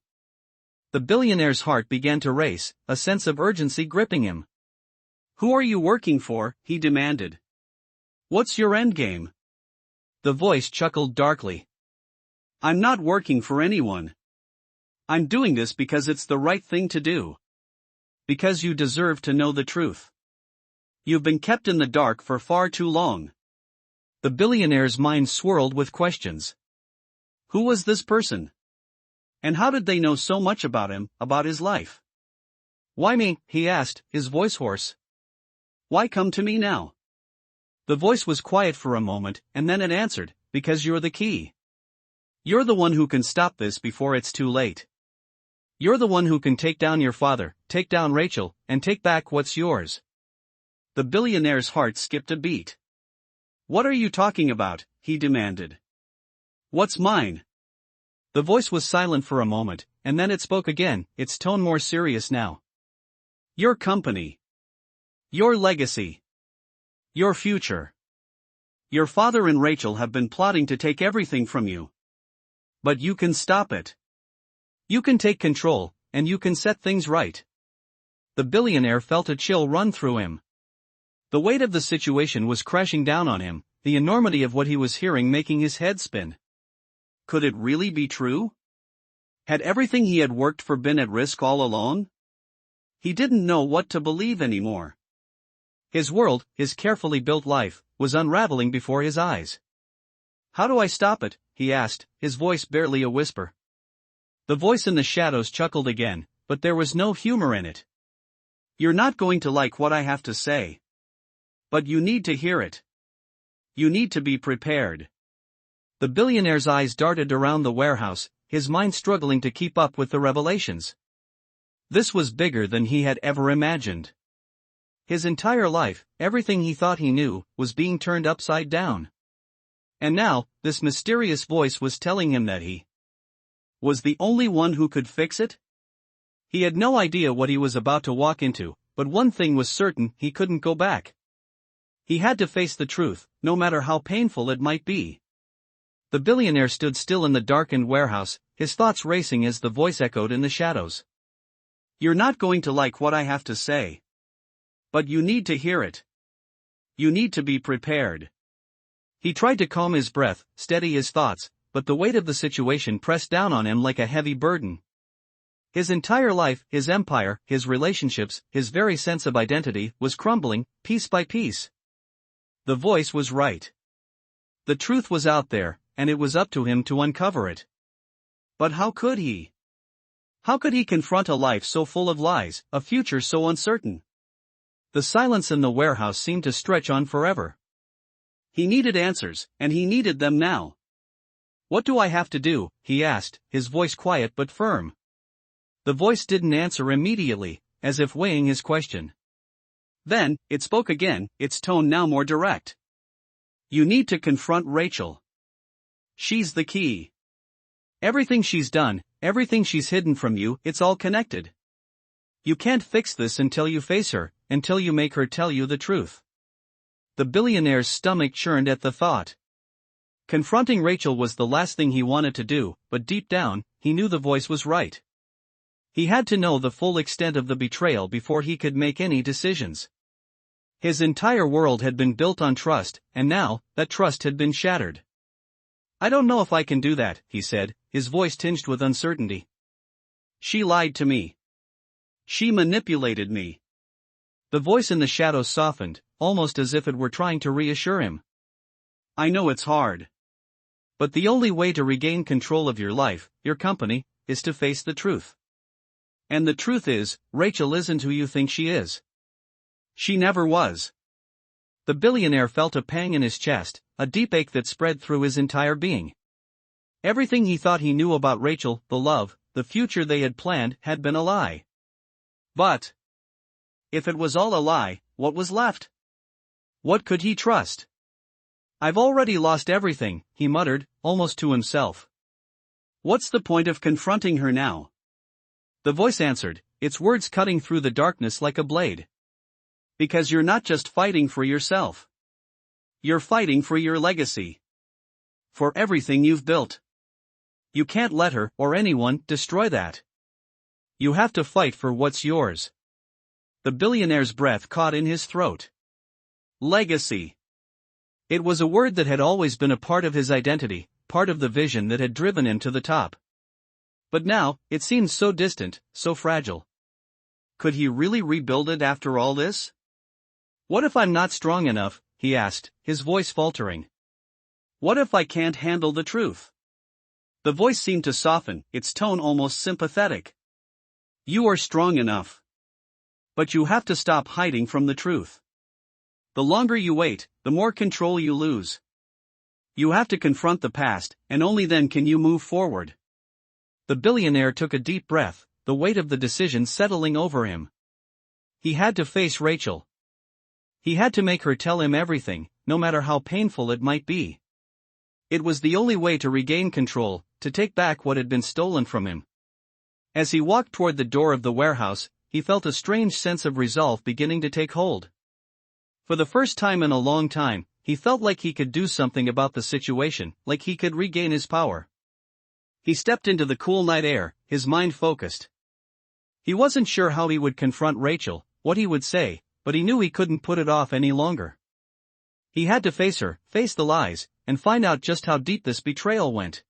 The billionaire's heart began to race, a sense of urgency gripping him. "Who are you working for?" he demanded. "What's your endgame?" The voice chuckled darkly. "I'm not working for anyone. I'm doing this because it's the right thing to do. Because you deserve to know the truth. You've been kept in the dark for far too long." The billionaire's mind swirled with questions. Who was this person? And how did they know so much about him, about his life? "Why me?" he asked, his voice hoarse. "Why come to me now?" The voice was quiet for a moment, and then it answered, "Because you're the key. You're the one who can stop this before it's too late. You're the one who can take down your father, take down Rachel, and take back what's yours." The billionaire's heart skipped a beat. "What are you talking about?" he demanded. "What's mine?" The voice was silent for a moment, and then it spoke again, its tone more serious now. "Your company. Your legacy. Your future. Your father and Rachel have been plotting to take everything from you. But you can stop it. You can take control, and you can set things right." The billionaire felt a chill run through him. The weight of the situation was crashing down on him, the enormity of what he was hearing making his head spin. Could it really be true? Had everything he had worked for been at risk all along? He didn't know what to believe anymore. His world, his carefully built life, was unraveling before his eyes. "How do I stop it?" he asked, his voice barely a whisper. The voice in the shadows chuckled again, but there was no humor in it. "You're not going to like what I have to say. But you need to hear it. You need to be prepared." The billionaire's eyes darted around the warehouse, his mind struggling to keep up with the revelations. This was bigger than he had ever imagined. His entire life, everything he thought he knew, was being turned upside down. And now, this mysterious voice was telling him that he was the only one who could fix it? He had no idea what he was about to walk into, but one thing was certain: he couldn't go back. He had to face the truth, no matter how painful it might be. The billionaire stood still in the darkened warehouse, his thoughts racing as the voice echoed in the shadows. "You're not going to like what I have to say. But you need to hear it. You need to be prepared." He tried to calm his breath, steady his thoughts, but the weight of the situation pressed down on him like a heavy burden. His entire life, his empire, his relationships, his very sense of identity, was crumbling, piece by piece. The voice was right. The truth was out there, and it was up to him to uncover it. But how could he? How could he confront a life so full of lies, a future so uncertain? The silence in the warehouse seemed to stretch on forever. He needed answers, and he needed them now. "What do I have to do?" he asked, his voice quiet but firm. The voice didn't answer immediately, as if weighing his question. Then, it spoke again, its tone now more direct. "You need to confront Rachel. She's the key. Everything she's done, everything she's hidden from you, it's all connected. You can't fix this until you face her, until you make her tell you the truth." The billionaire's stomach churned at the thought. Confronting Rachel was the last thing he wanted to do, but deep down, he knew the voice was right. He had to know the full extent of the betrayal before he could make any decisions. His entire world had been built on trust, and now, that trust had been shattered. "I don't know if I can do that," he said, his voice tinged with uncertainty. "She lied to me. She manipulated me." The voice in the shadows softened, almost as if it were trying to reassure him. "I know it's hard. But the only way to regain control of your life, your company, is to face the truth. And the truth is, Rachel isn't who you think she is. She never was." The billionaire felt a pang in his chest, a deep ache that spread through his entire being. Everything he thought he knew about Rachel, the love, the future they had planned, had been a lie. But if it was all a lie, what was left? What could he trust? "I've already lost everything," he muttered, almost to himself. "What's the point of confronting her now?" The voice answered, its words cutting through the darkness like a blade. "Because you're not just fighting for yourself. You're fighting for your legacy. For everything you've built. You can't let her, or anyone, destroy that. You have to fight for what's yours." The billionaire's breath caught in his throat. Legacy. It was a word that had always been a part of his identity, part of the vision that had driven him to the top. But now, it seemed so distant, so fragile. Could he really rebuild it after all this? "What if I'm not strong enough?" he asked, his voice faltering. "What if I can't handle the truth?" The voice seemed to soften, its tone almost sympathetic. "You are strong enough. But you have to stop hiding from the truth. The longer you wait, the more control you lose. You have to confront the past, and only then can you move forward." The billionaire took a deep breath, the weight of the decision settling over him. He had to face Rachel. He had to make her tell him everything, no matter how painful it might be. It was the only way to regain control, to take back what had been stolen from him. As he walked toward the door of the warehouse, he felt a strange sense of resolve beginning to take hold. For the first time in a long time, he felt like he could do something about the situation, like he could regain his power. He stepped into the cool night air, his mind focused. He wasn't sure how he would confront Rachel, what he would say, but he knew he couldn't put it off any longer. He had to face her, face the lies, and find out just how deep this betrayal went.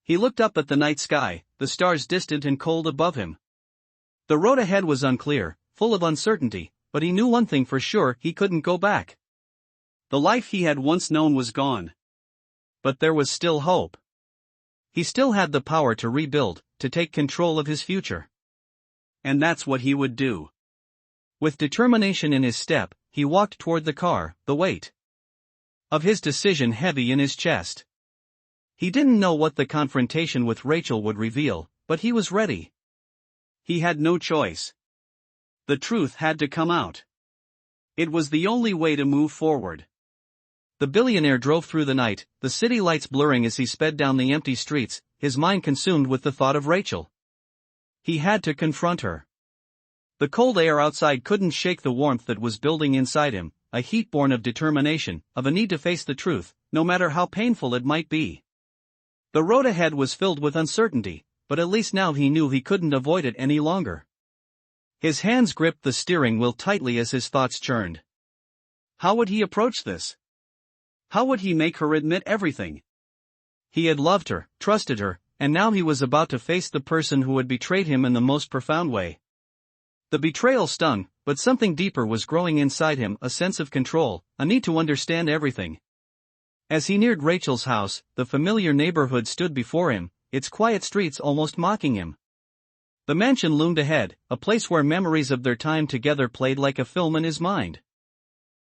He looked up at the night sky, the stars distant and cold above him. The road ahead was unclear, full of uncertainty, but he knew one thing for sure: he couldn't go back. The life he had once known was gone. But there was still hope. He still had the power to rebuild, to take control of his future. And that's what he would do. With determination in his step, he walked toward the car, the weight of his decision heavy in his chest. He didn't know what the confrontation with Rachel would reveal, but he was ready. He had no choice. The truth had to come out. It was the only way to move forward. The billionaire drove through the night, the city lights blurring as he sped down the empty streets, his mind consumed with the thought of Rachel. He had to confront her. The cold air outside couldn't shake the warmth that was building inside him, a heat born of determination, of a need to face the truth, no matter how painful it might be. The road ahead was filled with uncertainty, but at least now he knew he couldn't avoid it any longer. His hands gripped the steering wheel tightly as his thoughts churned. How would he approach this? How would he make her admit everything? He had loved her, trusted her, and now he was about to face the person who had betrayed him in the most profound way. The betrayal stung, but something deeper was growing inside him, a sense of control, a need to understand everything. As he neared Rachel's house, the familiar neighborhood stood before him, its quiet streets almost mocking him. The mansion loomed ahead, a place where memories of their time together played like a film in his mind.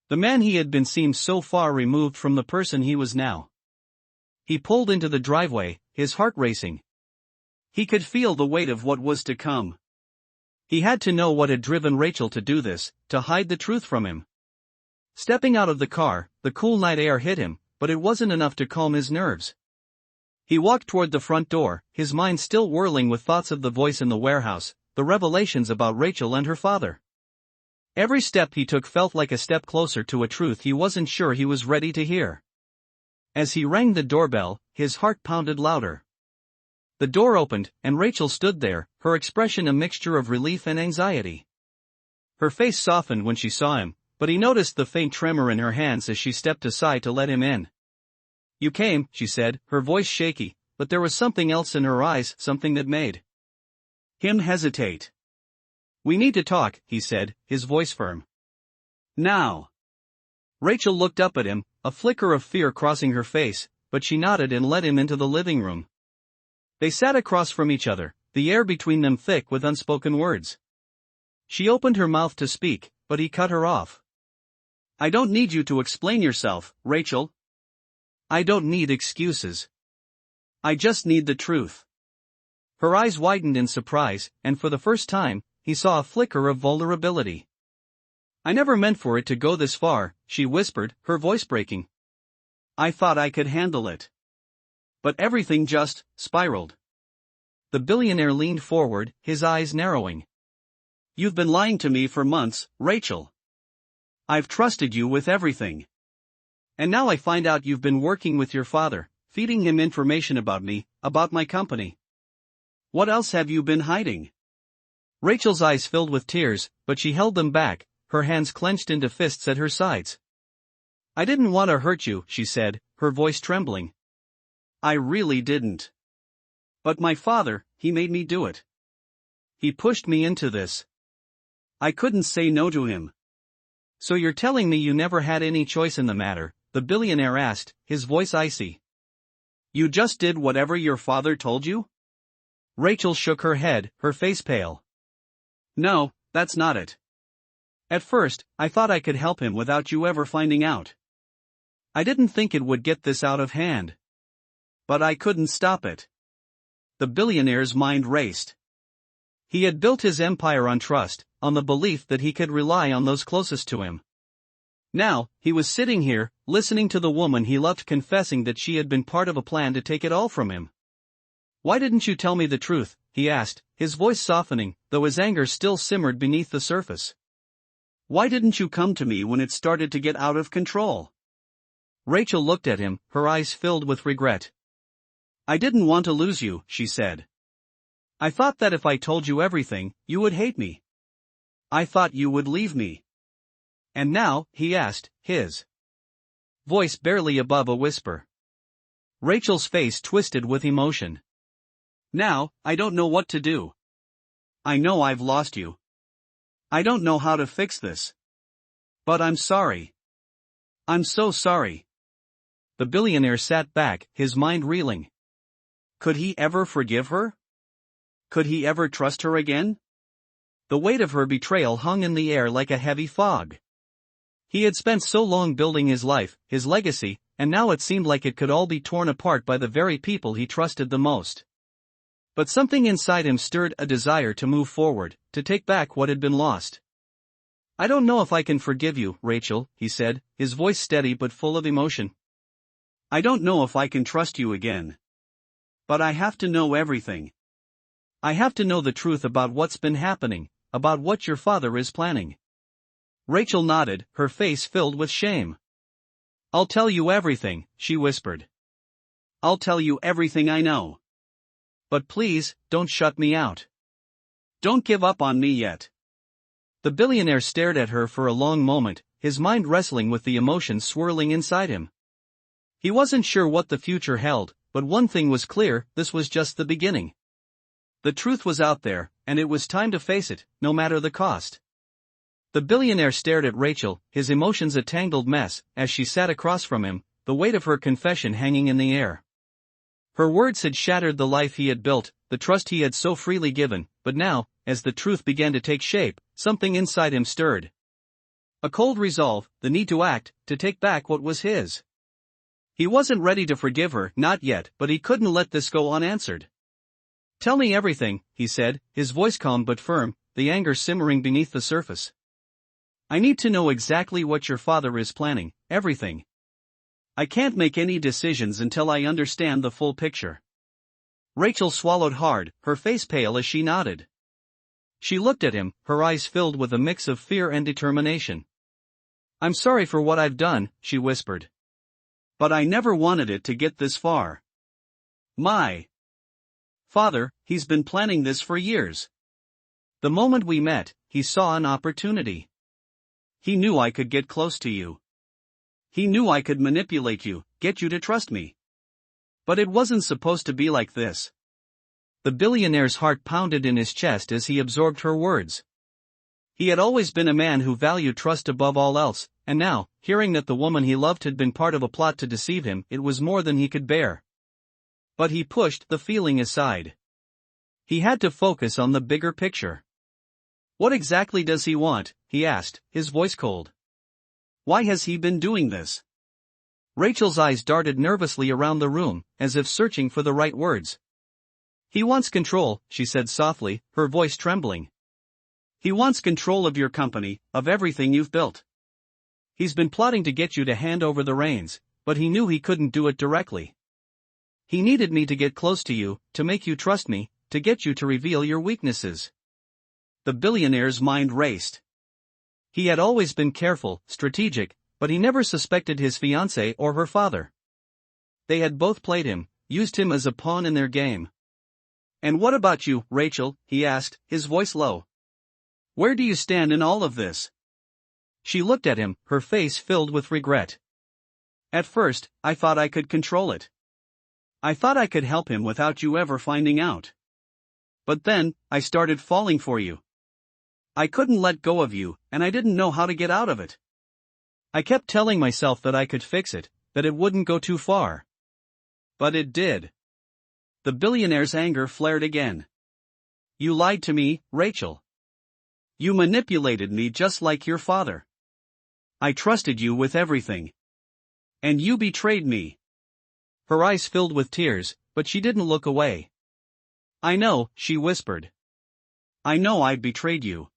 The man he had been seemed so far removed from the person he was now. He pulled into the driveway, his heart racing. He could feel the weight of what was to come. He had to know what had driven Rachel to do this, to hide the truth from him. Stepping out of the car, the cool night air hit him, but it wasn't enough to calm his nerves. He walked toward the front door, his mind still whirling with thoughts of the voice in the warehouse, the revelations about Rachel and her father. Every step he took felt like a step closer to a truth he wasn't sure he was ready to hear. As he rang the doorbell, his heart pounded louder. The door opened, and Rachel stood there, her expression a mixture of relief and anxiety. Her face softened when she saw him, but he noticed the faint tremor in her hands as she stepped aside to let him in. "You came," she said, her voice shaky, but there was something else in her eyes, something that made him hesitate. "We need to talk," he said, his voice firm. "Now." Rachel looked up at him, a flicker of fear crossing her face, but she nodded and led him into the living room. They sat across from each other, the air between them thick with unspoken words. She opened her mouth to speak, but he cut her off. "I don't need you to explain yourself, Rachel. I don't need excuses. I just need the truth." Her eyes widened in surprise, and for the first time, he saw a flicker of vulnerability. "I never meant for it to go this far," she whispered, her voice breaking. "I thought I could handle it. But everything just spiraled." The billionaire leaned forward, his eyes narrowing. "You've been lying to me for months, Rachel. I've trusted you with everything. And now I find out you've been working with your father, feeding him information about me, about my company. What else have you been hiding?" Rachel's eyes filled with tears, but she held them back, her hands clenched into fists at her sides. "I didn't want to hurt you," she said, her voice trembling. "I really didn't. But my father, he made me do it. He pushed me into this. I couldn't say no to him." "So you're telling me you never had any choice in the matter?" the billionaire asked, his voice icy. "You just did whatever your father told you?" Rachel shook her head, her face pale. "No, that's not it. At first, I thought I could help him without you ever finding out. I didn't think it would get this out of hand. But I couldn't stop it." The billionaire's mind raced. He had built his empire on trust, on the belief that he could rely on those closest to him. Now, he was sitting here, listening to the woman he loved confessing that she had been part of a plan to take it all from him. "Why didn't you tell me the truth?" he asked, his voice softening, though his anger still simmered beneath the surface. "Why didn't you come to me when it started to get out of control?" Rachel looked at him, her eyes filled with regret. "I didn't want to lose you," she said. "I thought that if I told you everything, you would hate me. I thought you would leave me." "And now?" he asked, his voice barely above a whisper. Rachel's face twisted with emotion. "Now, I don't know what to do. I know I've lost you. I don't know how to fix this. But I'm sorry. I'm so sorry." The billionaire sat back, his mind reeling. Could he ever forgive her? Could he ever trust her again? The weight of her betrayal hung in the air like a heavy fog. He had spent so long building his life, his legacy, and now it seemed like it could all be torn apart by the very people he trusted the most. But something inside him stirred a desire to move forward, to take back what had been lost. "I don't know if I can forgive you, Rachel," he said, his voice steady but full of emotion. "I don't know if I can trust you again. But I have to know everything. I have to know the truth about what's been happening, about what your father is planning. Rachel nodded, her face filled with shame. I'll tell you everything, she whispered. I'll tell you everything I know. But please, don't shut me out. Don't give up on me yet. The billionaire stared at her for a long moment, his mind wrestling with the emotions swirling inside him. He wasn't sure what the future held, but one thing was clear, this was just the beginning. The truth was out there, and it was time to face it, no matter the cost. The billionaire stared at Rachel, his emotions a tangled mess, as she sat across from him, the weight of her confession hanging in the air. Her words had shattered the life he had built, the trust he had so freely given, but now, as the truth began to take shape, something inside him stirred. A cold resolve, the need to act, to take back what was his. He wasn't ready to forgive her, not yet, but he couldn't let this go unanswered. Tell me everything, he said, his voice calm but firm, the anger simmering beneath the surface. I need to know exactly what your father is planning, everything. I can't make any decisions until I understand the full picture. Rachel swallowed hard, her face pale as she nodded. She looked at him, her eyes filled with a mix of fear and determination. I'm sorry for what I've done, she whispered. But I never wanted it to get this far. My father, he's been planning this for years. The moment we met, he saw an opportunity. He knew I could get close to you. He knew I could manipulate you, get you to trust me. But it wasn't supposed to be like this. The billionaire's heart pounded in his chest as he absorbed her words. He had always been a man who valued trust above all else, and now, hearing that the woman he loved had been part of a plot to deceive him, it was more than he could bear. But he pushed the feeling aside. He had to focus on the bigger picture. What exactly does he want? He asked, his voice cold. Why has he been doing this? Rachel's eyes darted nervously around the room, as if searching for the right words. He wants control, she said softly, her voice trembling. He wants control of your company, of everything you've built. He's been plotting to get you to hand over the reins, but he knew he couldn't do it directly. He needed me to get close to you, to make you trust me, to get you to reveal your weaknesses. The billionaire's mind raced. He had always been careful, strategic, but he never suspected his fiancée or her father. They had both played him, used him as a pawn in their game. And what about you, Rachel? He asked, his voice low. Where do you stand in all of this? She looked at him, her face filled with regret. At first, I thought I could control it. I thought I could help him without you ever finding out. But then, I started falling for you. I couldn't let go of you, and I didn't know how to get out of it. I kept telling myself that I could fix it, that it wouldn't go too far. But it did. The billionaire's anger flared again. You lied to me, Rachel. You manipulated me just like your father. I trusted you with everything. And you betrayed me. Her eyes filled with tears, but she didn't look away. I know, she whispered. I know I betrayed you.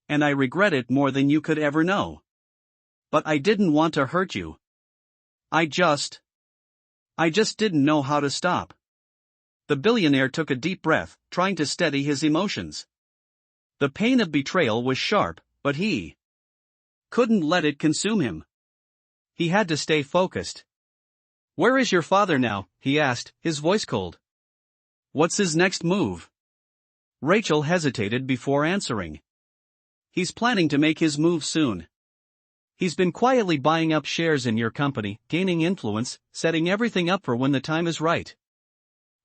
And I regret it more than you could ever know. But I didn't want to hurt you. I just didn't know how to stop. The billionaire took a deep breath, trying to steady his emotions. The pain of betrayal was sharp, but he couldn't let it consume him. He had to stay focused. Where is your father now? He asked, his voice cold. What's his next move? Rachel hesitated before answering. He's planning to make his move soon. He's been quietly buying up shares in your company, gaining influence, setting everything up for when the time is right.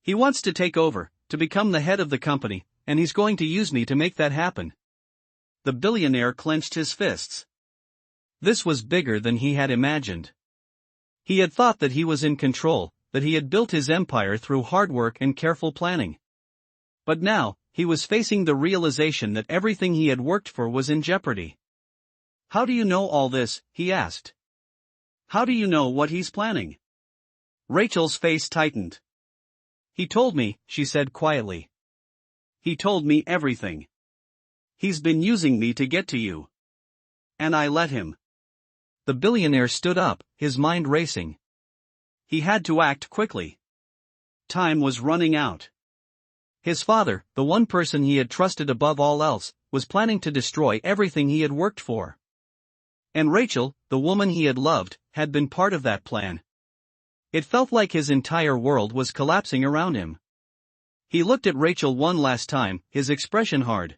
He wants to take over, to become the head of the company, and he's going to use me to make that happen. The billionaire clenched his fists. This was bigger than he had imagined. He had thought that he was in control, that he had built his empire through hard work and careful planning. But now, he was facing the realization that everything he had worked for was in jeopardy. How do you know all this? He asked. How do you know what he's planning? Rachel's face tightened. He told me, she said quietly. He told me everything. He's been using me to get to you. And I let him. The billionaire stood up, his mind racing. He had to act quickly. Time was running out. His father, the one person he had trusted above all else, was planning to destroy everything he had worked for. And Rachel, the woman he had loved, had been part of that plan. It felt like his entire world was collapsing around him. He looked at Rachel one last time, his expression hard.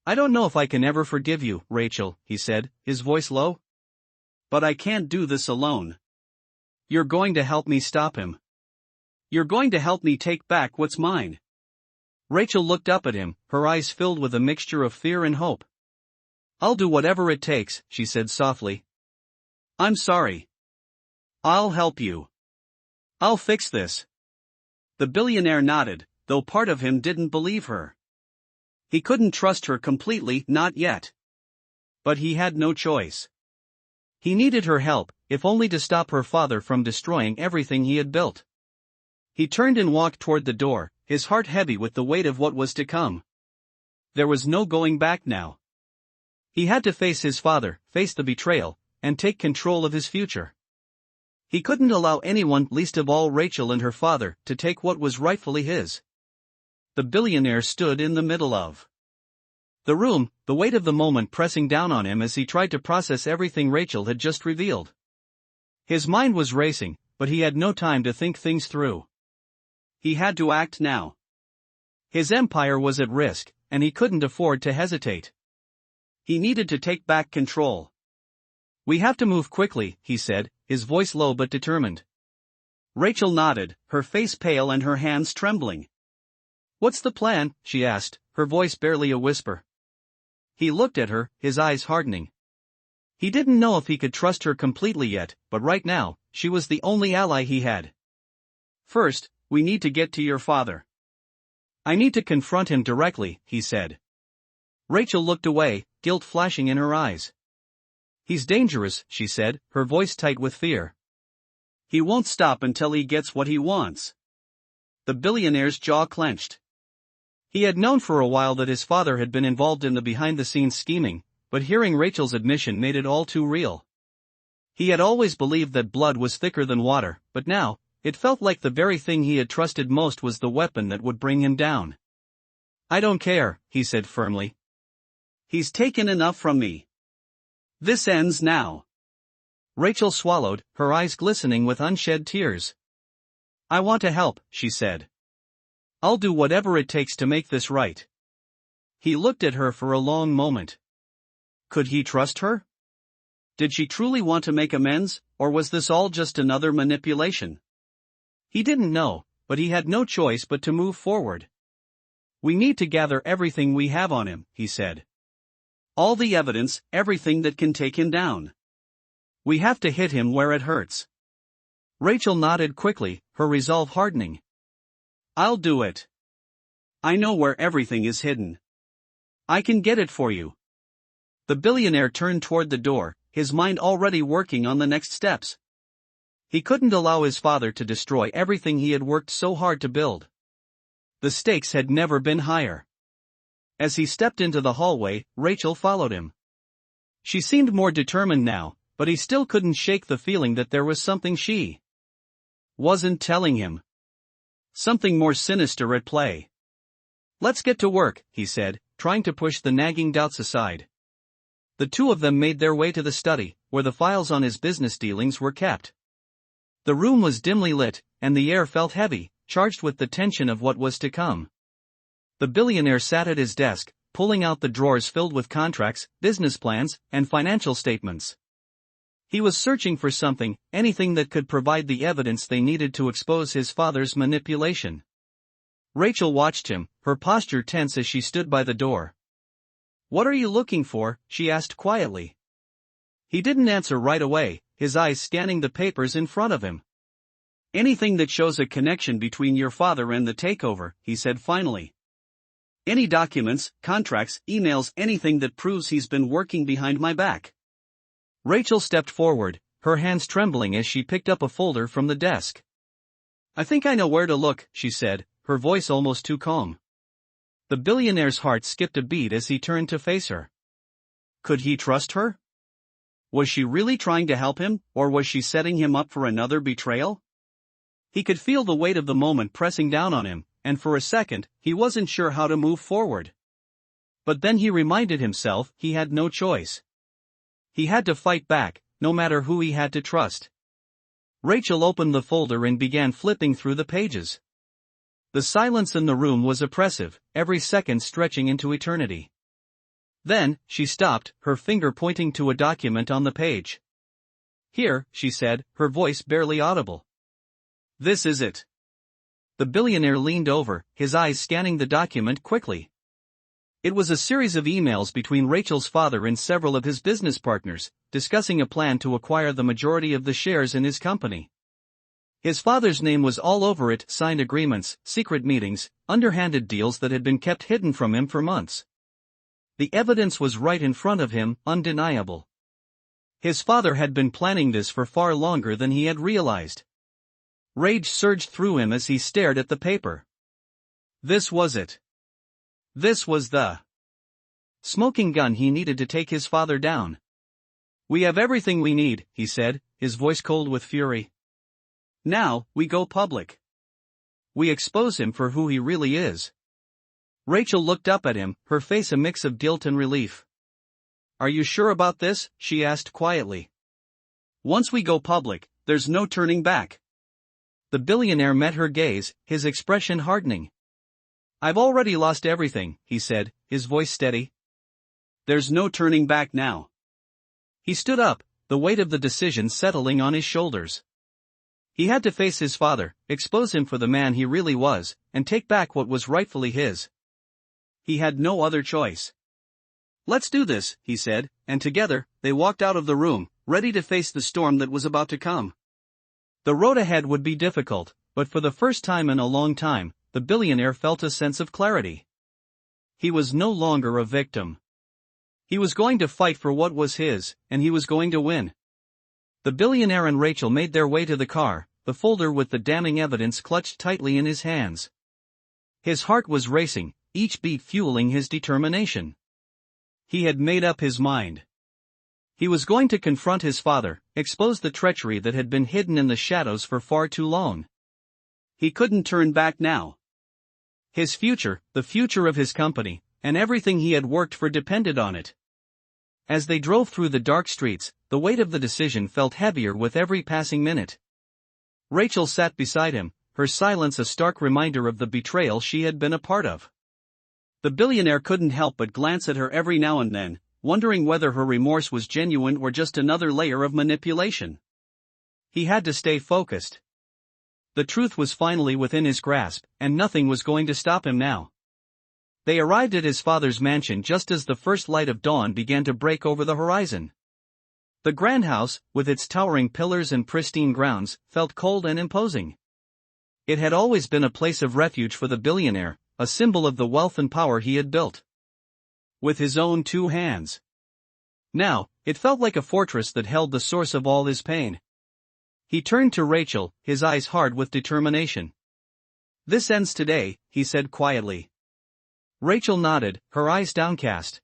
"I don't know if I can ever forgive you, Rachel," he said, his voice low. "But I can't do this alone. You're going to help me stop him. You're going to help me take back what's mine." Rachel looked up at him, her eyes filled with a mixture of fear and hope. "I'll do whatever it takes," she said softly. "I'm sorry. I'll help you. I'll fix this." The billionaire nodded, though part of him didn't believe her. He couldn't trust her completely, not yet. But he had no choice. He needed her help, if only to stop her father from destroying everything he had built. He turned and walked toward the door, his heart heavy with the weight of what was to come. There was no going back now. He had to face his father, face the betrayal, and take control of his future. He couldn't allow anyone, least of all Rachel and her father, to take what was rightfully his. The billionaire stood in the middle of the room, the weight of the moment pressing down on him as he tried to process everything Rachel had just revealed. His mind was racing, but he had no time to think things through. He had to act now. His empire was at risk, and he couldn't afford to hesitate. He needed to take back control. "We have to move quickly," he said, his voice low but determined. Rachel nodded, her face pale and her hands trembling. "What's the plan?" she asked, her voice barely a whisper. He looked at her, his eyes hardening. He didn't know if he could trust her completely yet, but right now, she was the only ally he had. "First, we need to get to your father. I need to confront him directly," he said. Rachel looked away, guilt flashing in her eyes. "He's dangerous," she said, her voice tight with fear. "He won't stop until he gets what he wants." The billionaire's jaw clenched. He had known for a while that his father had been involved in the behind-the-scenes scheming, but hearing Rachel's admission made it all too real. He had always believed that blood was thicker than water, but now, it felt like the very thing he had trusted most was the weapon that would bring him down. "I don't care," he said firmly. "He's taken enough from me. This ends now." Rachel swallowed, her eyes glistening with unshed tears. "I want to help," she said. "I'll do whatever it takes to make this right." He looked at her for a long moment. Could he trust her? Did she truly want to make amends, or was this all just another manipulation? He didn't know, but he had no choice but to move forward. "We need to gather everything we have on him," he said. "All the evidence, everything that can take him down. We have to hit him where it hurts." Rachel nodded quickly, her resolve hardening. "I'll do it. I know where everything is hidden. I can get it for you." The billionaire turned toward the door, his mind already working on the next steps. He couldn't allow his father to destroy everything he had worked so hard to build. The stakes had never been higher. As he stepped into the hallway, Rachel followed him. She seemed more determined now, but he still couldn't shake the feeling that there was something she wasn't telling him. Something more sinister at play. "Let's get to work," he said, trying to push the nagging doubts aside. The two of them made their way to the study, where the files on his business dealings were kept. The room was dimly lit, and the air felt heavy, charged with the tension of what was to come. The billionaire sat at his desk, pulling out the drawers filled with contracts, business plans, and financial statements. He was searching for something, anything that could provide the evidence they needed to expose his father's manipulation. Rachel watched him, her posture tense as she stood by the door. "What are you looking for?" she asked quietly. He didn't answer right away, his eyes scanning the papers in front of him. "Anything that shows a connection between your father and the takeover," he said finally. "Any documents, contracts, emails, anything that proves he's been working behind my back." Rachel stepped forward, her hands trembling as she picked up a folder from the desk. "I think I know where to look," she said, her voice almost too calm. The billionaire's heart skipped a beat as he turned to face her. Could he trust her? Was she really trying to help him, or was she setting him up for another betrayal? He could feel the weight of the moment pressing down on him, and for a second, he wasn't sure how to move forward. But then he reminded himself he had no choice. He had to fight back, no matter who he had to trust. Rachel opened the folder and began flipping through the pages. The silence in the room was oppressive, every second stretching into eternity. Then, she stopped, her finger pointing to a document on the page. "Here," she said, her voice barely audible. "This is it." The billionaire leaned over, his eyes scanning the document quickly. It was a series of emails between Rachel's father and several of his business partners, discussing a plan to acquire the majority of the shares in his company. His father's name was all over it, signed agreements, secret meetings, underhanded deals that had been kept hidden from him for months. The evidence was right in front of him, undeniable. His father had been planning this for far longer than he had realized. Rage surged through him as he stared at the paper. This was it. This was the smoking gun he needed to take his father down. "We have everything we need," he said, his voice cold with fury. "Now, we go public. We expose him for who he really is." Rachel looked up at him, her face a mix of guilt and relief. "Are you sure about this?" she asked quietly. "Once we go public, there's no turning back." The billionaire met her gaze, his expression hardening. "I've already lost everything," he said, his voice steady. "There's no turning back now." He stood up, the weight of the decision settling on his shoulders. He had to face his father, expose him for the man he really was, and take back what was rightfully his. He had no other choice. "Let's do this," he said, and together, they walked out of the room, ready to face the storm that was about to come. The road ahead would be difficult, but for the first time in a long time, the billionaire felt a sense of clarity. He was no longer a victim. He was going to fight for what was his, and he was going to win. The billionaire and Rachel made their way to the car, the folder with the damning evidence clutched tightly in his hands. His heart was racing, each beat fueling his determination. He had made up his mind. He was going to confront his father, expose the treachery that had been hidden in the shadows for far too long. He couldn't turn back now. His future, the future of his company, and everything he had worked for depended on it. As they drove through the dark streets, the weight of the decision felt heavier with every passing minute. Rachel sat beside him, her silence a stark reminder of the betrayal she had been a part of. The billionaire couldn't help but glance at her every now and then, wondering whether her remorse was genuine or just another layer of manipulation. He had to stay focused. The truth was finally within his grasp, and nothing was going to stop him now. They arrived at his father's mansion just as the first light of dawn began to break over the horizon. The grand house, with its towering pillars and pristine grounds, felt cold and imposing. It had always been a place of refuge for the billionaire, a symbol of the wealth and power he had built with his own two hands. Now, it felt like a fortress that held the source of all his pain. He turned to Rachel, his eyes hard with determination. "This ends today," he said quietly. Rachel nodded, her eyes downcast.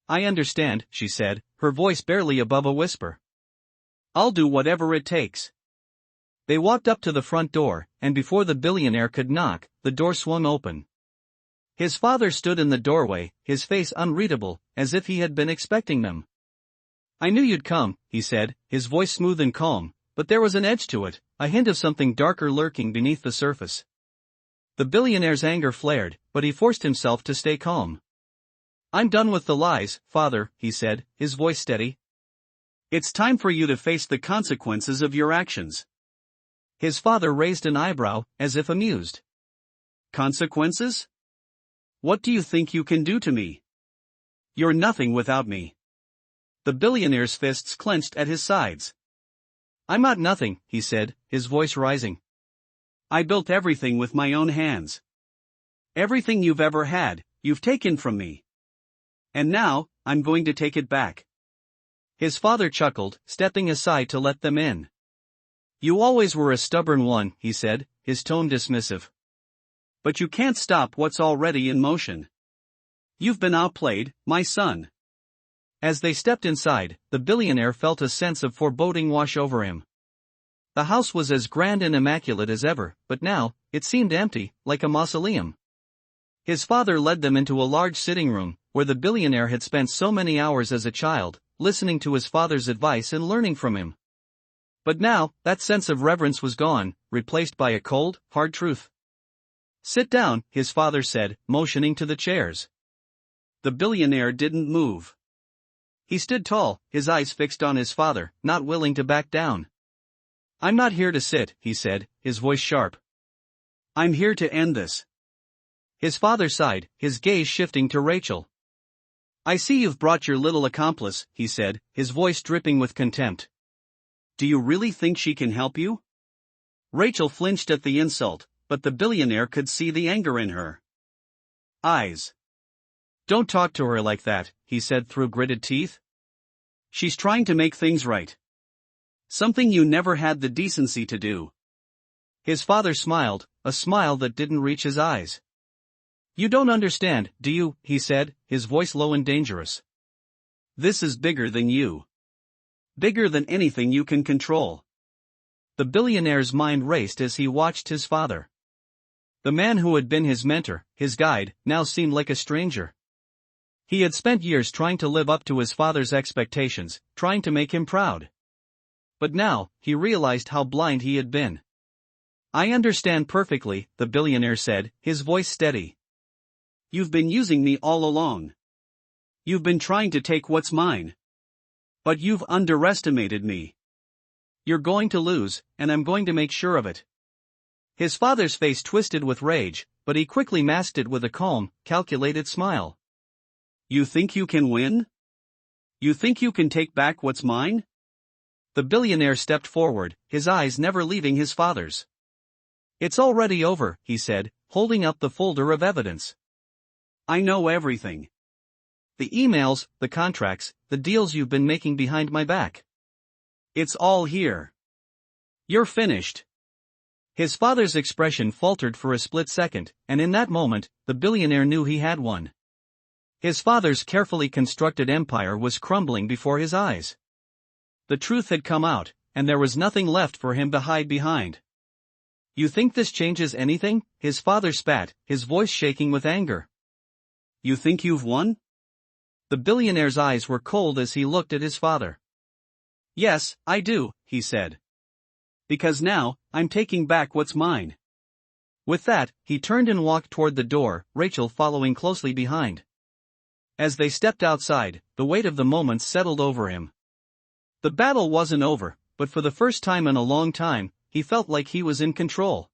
"I understand," she said, her voice barely above a whisper. "I'll do whatever it takes." They walked up to the front door, and before the billionaire could knock, the door swung open. His father stood in the doorway, his face unreadable, as if he had been expecting them. "I knew you'd come," he said, his voice smooth and calm, but there was an edge to it, a hint of something darker lurking beneath the surface. The billionaire's anger flared, but he forced himself to stay calm. "I'm done with the lies, father," he said, his voice steady. "It's time for you to face the consequences of your actions." His father raised an eyebrow, as if amused. "Consequences? What do you think you can do to me? You're nothing without me." The billionaire's fists clenched at his sides. "I'm not nothing," he said, his voice rising. "I built everything with my own hands. Everything you've ever had, you've taken from me. And now, I'm going to take it back." His father chuckled, stepping aside to let them in. "You always were a stubborn one," he said, his tone dismissive. "But you can't stop what's already in motion. You've been outplayed, my son." As they stepped inside, the billionaire felt a sense of foreboding wash over him. The house was as grand and immaculate as ever, but now, it seemed empty, like a mausoleum. His father led them into a large sitting room, where the billionaire had spent so many hours as a child, listening to his father's advice and learning from him. But now, that sense of reverence was gone, replaced by a cold, hard truth. "Sit down," his father said, motioning to the chairs. The billionaire didn't move. He stood tall, his eyes fixed on his father, not willing to back down. "I'm not here to sit," he said, his voice sharp. "I'm here to end this." His father sighed, his gaze shifting to Rachel. "I see you've brought your little accomplice," he said, his voice dripping with contempt. "Do you really think she can help you?" Rachel flinched at the insult, but the billionaire could see the anger in her eyes. "Don't talk to her like that," he said through gritted teeth. "She's trying to make things right. Something you never had the decency to do." His father smiled, a smile that didn't reach his eyes. "You don't understand, do you?" he said, his voice low and dangerous. "This is bigger than you. Bigger than anything you can control." The billionaire's mind raced as he watched his father. The man who had been his mentor, his guide, now seemed like a stranger. He had spent years trying to live up to his father's expectations, trying to make him proud. But now, he realized how blind he had been. "I understand perfectly," the billionaire said, his voice steady. "You've been using me all along. You've been trying to take what's mine. But you've underestimated me. You're going to lose, and I'm going to make sure of it." His father's face twisted with rage, but he quickly masked it with a calm, calculated smile. "You think you can win? You think you can take back what's mine?" The billionaire stepped forward, his eyes never leaving his father's. "It's already over," he said, holding up the folder of evidence. "I know everything. The emails, the contracts, the deals you've been making behind my back. It's all here. You're finished." His father's expression faltered for a split second, and in that moment, the billionaire knew he had won. His father's carefully constructed empire was crumbling before his eyes. The truth had come out, and there was nothing left for him to hide behind. "You think this changes anything?" his father spat, his voice shaking with anger. "You think you've won?" The billionaire's eyes were cold as he looked at his father. "Yes, I do," he said. "Because now, I'm taking back what's mine." With that, he turned and walked toward the door, Rachel following closely behind. As they stepped outside, the weight of the moment settled over him. The battle wasn't over, but for the first time in a long time, he felt like he was in control.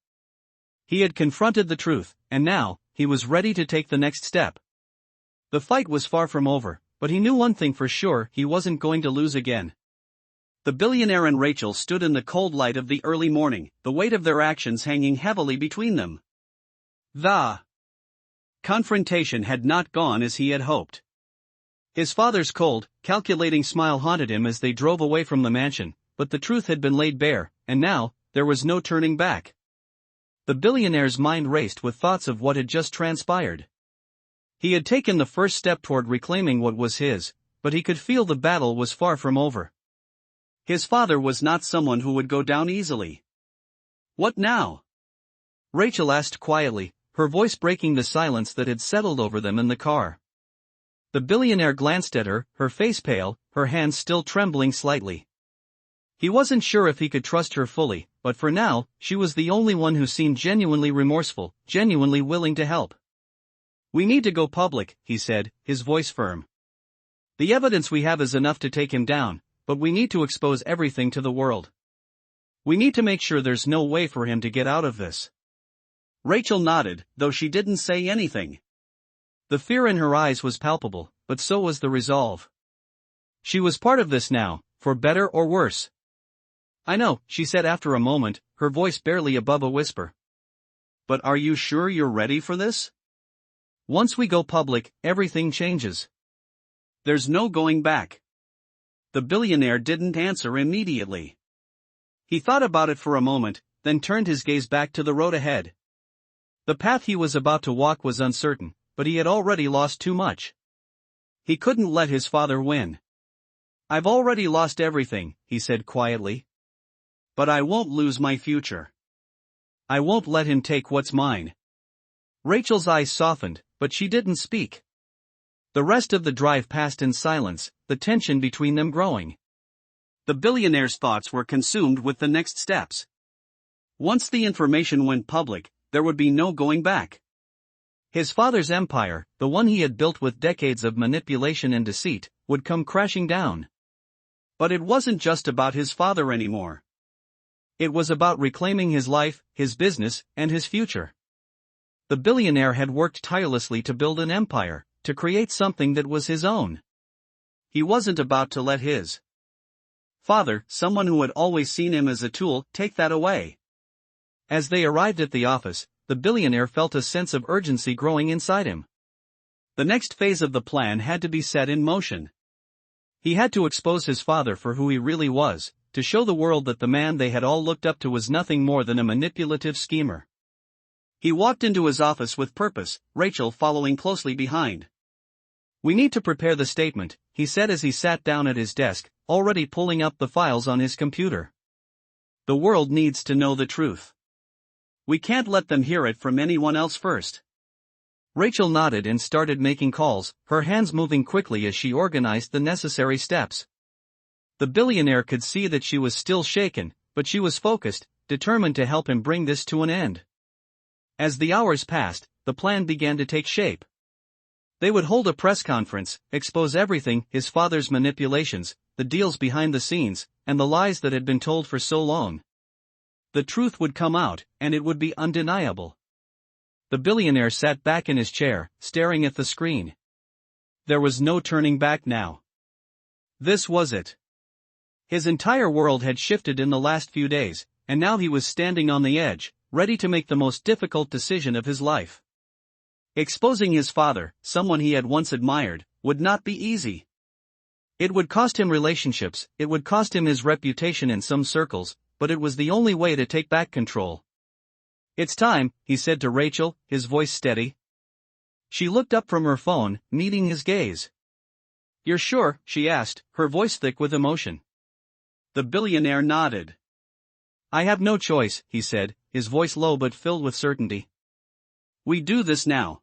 He had confronted the truth, and now, he was ready to take the next step. The fight was far from over, but he knew one thing for sure: he wasn't going to lose again. The billionaire and Rachel stood in the cold light of the early morning, the weight of their actions hanging heavily between them. The confrontation had not gone as he had hoped. His father's cold, calculating smile haunted him as they drove away from the mansion, but the truth had been laid bare, and now, there was no turning back. The billionaire's mind raced with thoughts of what had just transpired. He had taken the first step toward reclaiming what was his, but he could feel the battle was far from over. His father was not someone who would go down easily. "What now?" Rachel asked quietly, her voice breaking the silence that had settled over them in the car. The billionaire glanced at her, her face pale, her hands still trembling slightly. He wasn't sure if he could trust her fully, but for now, she was the only one who seemed genuinely remorseful, genuinely willing to help. "We need to go public," he said, his voice firm. "The evidence we have is enough to take him down, but we need to expose everything to the world. We need to make sure there's no way for him to get out of this." Rachel nodded, though she didn't say anything. The fear in her eyes was palpable, but so was the resolve. She was part of this now, for better or worse. "I know," she said after a moment, her voice barely above a whisper. "But are you sure you're ready for this? Once we go public, everything changes. There's no going back." The billionaire didn't answer immediately. He thought about it for a moment, then turned his gaze back to the road ahead. The path he was about to walk was uncertain, but he had already lost too much. He couldn't let his father win. "I've already lost everything," he said quietly. "But I won't lose my future. I won't let him take what's mine." Rachel's eyes softened, but she didn't speak. The rest of the drive passed in silence, the tension between them growing. The billionaire's thoughts were consumed with the next steps. Once the information went public, there would be no going back. His father's empire, the one he had built with decades of manipulation and deceit, would come crashing down. But it wasn't just about his father anymore. It was about reclaiming his life, his business, and his future. The billionaire had worked tirelessly to build an empire, to create something that was his own. He wasn't about to let his father, someone who had always seen him as a tool, take that away. As they arrived at the office, the billionaire felt a sense of urgency growing inside him. The next phase of the plan had to be set in motion. He had to expose his father for who he really was, to show the world that the man they had all looked up to was nothing more than a manipulative schemer. He walked into his office with purpose, Rachel following closely behind. "We need to prepare the statement," he said as he sat down at his desk, already pulling up the files on his computer. "The world needs to know the truth. We can't let them hear it from anyone else first." Rachel nodded and started making calls, her hands moving quickly as she organized the necessary steps. The billionaire could see that she was still shaken, but she was focused, determined to help him bring this to an end. As the hours passed, the plan began to take shape. They would hold a press conference, expose everything, his father's manipulations, the deals behind the scenes, and the lies that had been told for so long. The truth would come out, and it would be undeniable. The billionaire sat back in his chair, staring at the screen. There was no turning back now. This was it. His entire world had shifted in the last few days, and now he was standing on the edge, ready to make the most difficult decision of his life. Exposing his father, someone he had once admired, would not be easy. It would cost him relationships, it would cost him his reputation in some circles, but it was the only way to take back control. "It's time," he said to Rachel, his voice steady. She looked up from her phone, meeting his gaze. "You're sure?" she asked, her voice thick with emotion. The billionaire nodded. "I have no choice," he said, his voice low but filled with certainty. "We do this now.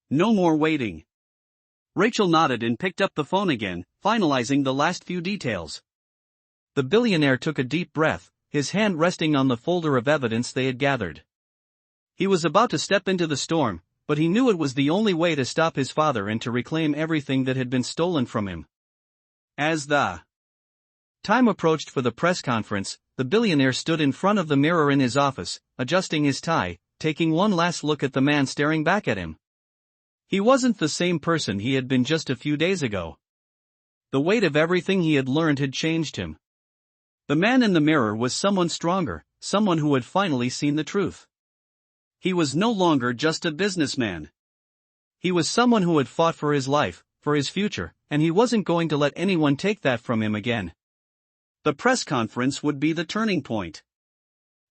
No more waiting." Rachel nodded and picked up the phone again, finalizing the last few details. The billionaire took a deep breath, his hand resting on the folder of evidence they had gathered. He was about to step into the storm, but he knew it was the only way to stop his father and to reclaim everything that had been stolen from him. As the time approached for the press conference, the billionaire stood in front of the mirror in his office, adjusting his tie, taking one last look at the man staring back at him. He wasn't the same person he had been just a few days ago. The weight of everything he had learned had changed him. The man in the mirror was someone stronger, someone who had finally seen the truth. He was no longer just a businessman. He was someone who had fought for his life, for his future, and he wasn't going to let anyone take that from him again. The press conference would be the turning point.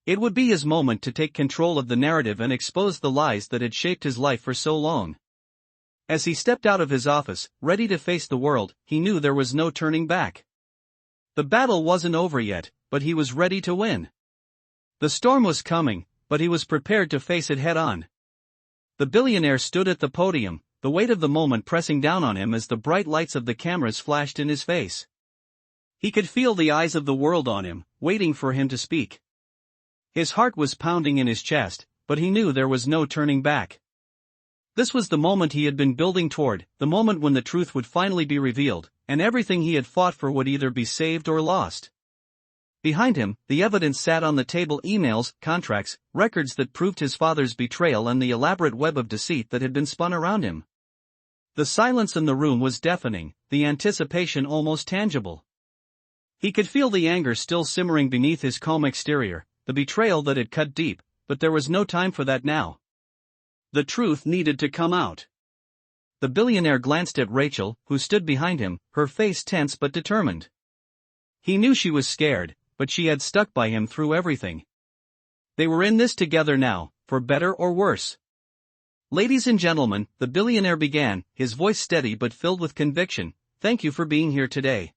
It would be his moment to take control of the narrative and expose the lies that had shaped his life for so long. As he stepped out of his office, ready to face the world, he knew there was no turning back. The battle wasn't over yet, but he was ready to win. The storm was coming, but he was prepared to face it head-on. The billionaire stood at the podium, the weight of the moment pressing down on him as the bright lights of the cameras flashed in his face. He could feel the eyes of the world on him, waiting for him to speak. His heart was pounding in his chest, but he knew there was no turning back. This was the moment he had been building toward, the moment when the truth would finally be revealed, and everything he had fought for would either be saved or lost. Behind him, the evidence sat on the table: emails, contracts, records that proved his father's betrayal and the elaborate web of deceit that had been spun around him. The silence in the room was deafening, the anticipation almost tangible. He could feel the anger still simmering beneath his calm exterior, the betrayal that had cut deep, but there was no time for that now. The truth needed to come out. The billionaire glanced at Rachel, who stood behind him, her face tense but determined. He knew she was scared, but she had stuck by him through everything. They were in this together now, for better or worse. "Ladies and gentlemen," the billionaire began, his voice steady but filled with conviction, "thank you for being here today.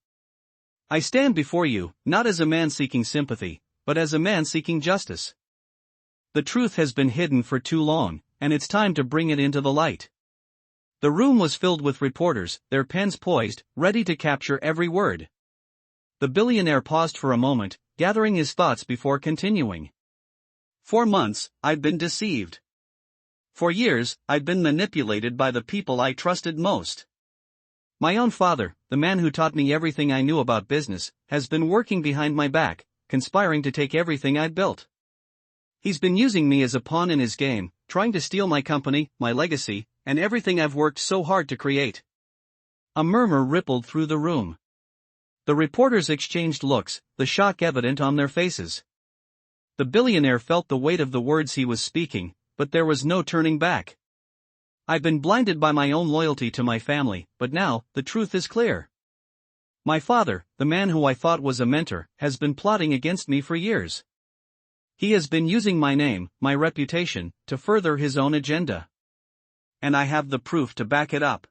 I stand before you, not as a man seeking sympathy, but as a man seeking justice. The truth has been hidden for too long, and it's time to bring it into the light. The room was filled with reporters, their pens poised, ready to capture every word. The billionaire paused for a moment, gathering his thoughts before continuing. For months, I'd been deceived. For years, I'd been manipulated by the people I trusted most. My own father, the man who taught me everything I knew about business, has been working behind my back, conspiring to take everything I'd built. He's been using me as a pawn in his game, trying to steal my company, my legacy, and everything I've worked so hard to create. A murmur rippled through the room. The reporters exchanged looks, the shock evident on their faces. The billionaire felt the weight of the words he was speaking, but there was no turning back. I've been blinded by my own loyalty to my family, but now, the truth is clear. My father, the man who I thought was a mentor, has been plotting against me for years. He has been using my name, my reputation, to further his own agenda. And I have the proof to back it up.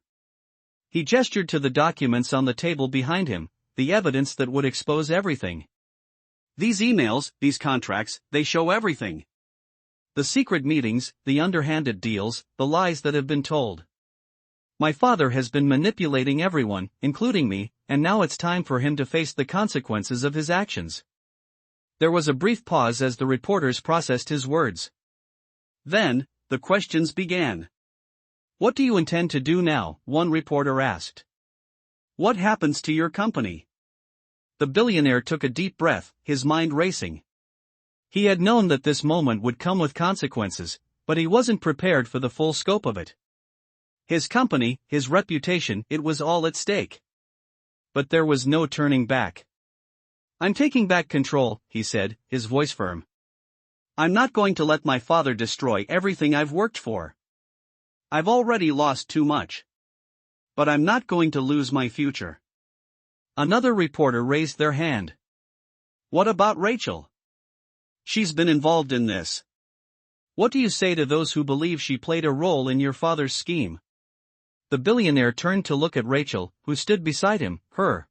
He gestured to the documents on the table behind him, the evidence that would expose everything. These emails, these contracts, they show everything. The secret meetings, the underhanded deals, the lies that have been told. My father has been manipulating everyone, including me, and now it's time for him to face the consequences of his actions. There was a brief pause as the reporters processed his words. Then, the questions began. What do you intend to do now? One reporter asked. What happens to your company? The billionaire took a deep breath, his mind racing. He had known that this moment would come with consequences, but he wasn't prepared for the full scope of it. His company, his reputation, it was all at stake. But there was no turning back. I'm taking back control, he said, his voice firm. I'm not going to let my father destroy everything I've worked for. I've already lost too much. But I'm not going to lose my future. Another reporter raised their hand. What about Rachel? She's been involved in this. What do you say to those who believe she played a role in your father's scheme? The billionaire turned to look at Rachel, who stood beside him, her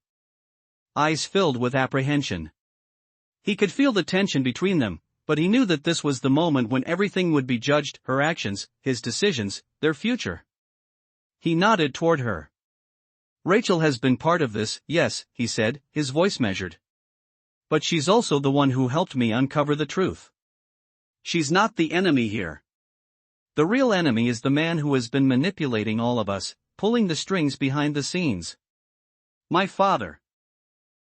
eyes filled with apprehension. He could feel the tension between them, but he knew that this was the moment when everything would be judged, her actions, his decisions, their future. He nodded toward her. Rachel has been part of this, yes, he said, his voice measured. But she's also the one who helped me uncover the truth. She's not the enemy here. The real enemy is the man who has been manipulating all of us, pulling the strings behind the scenes. My father.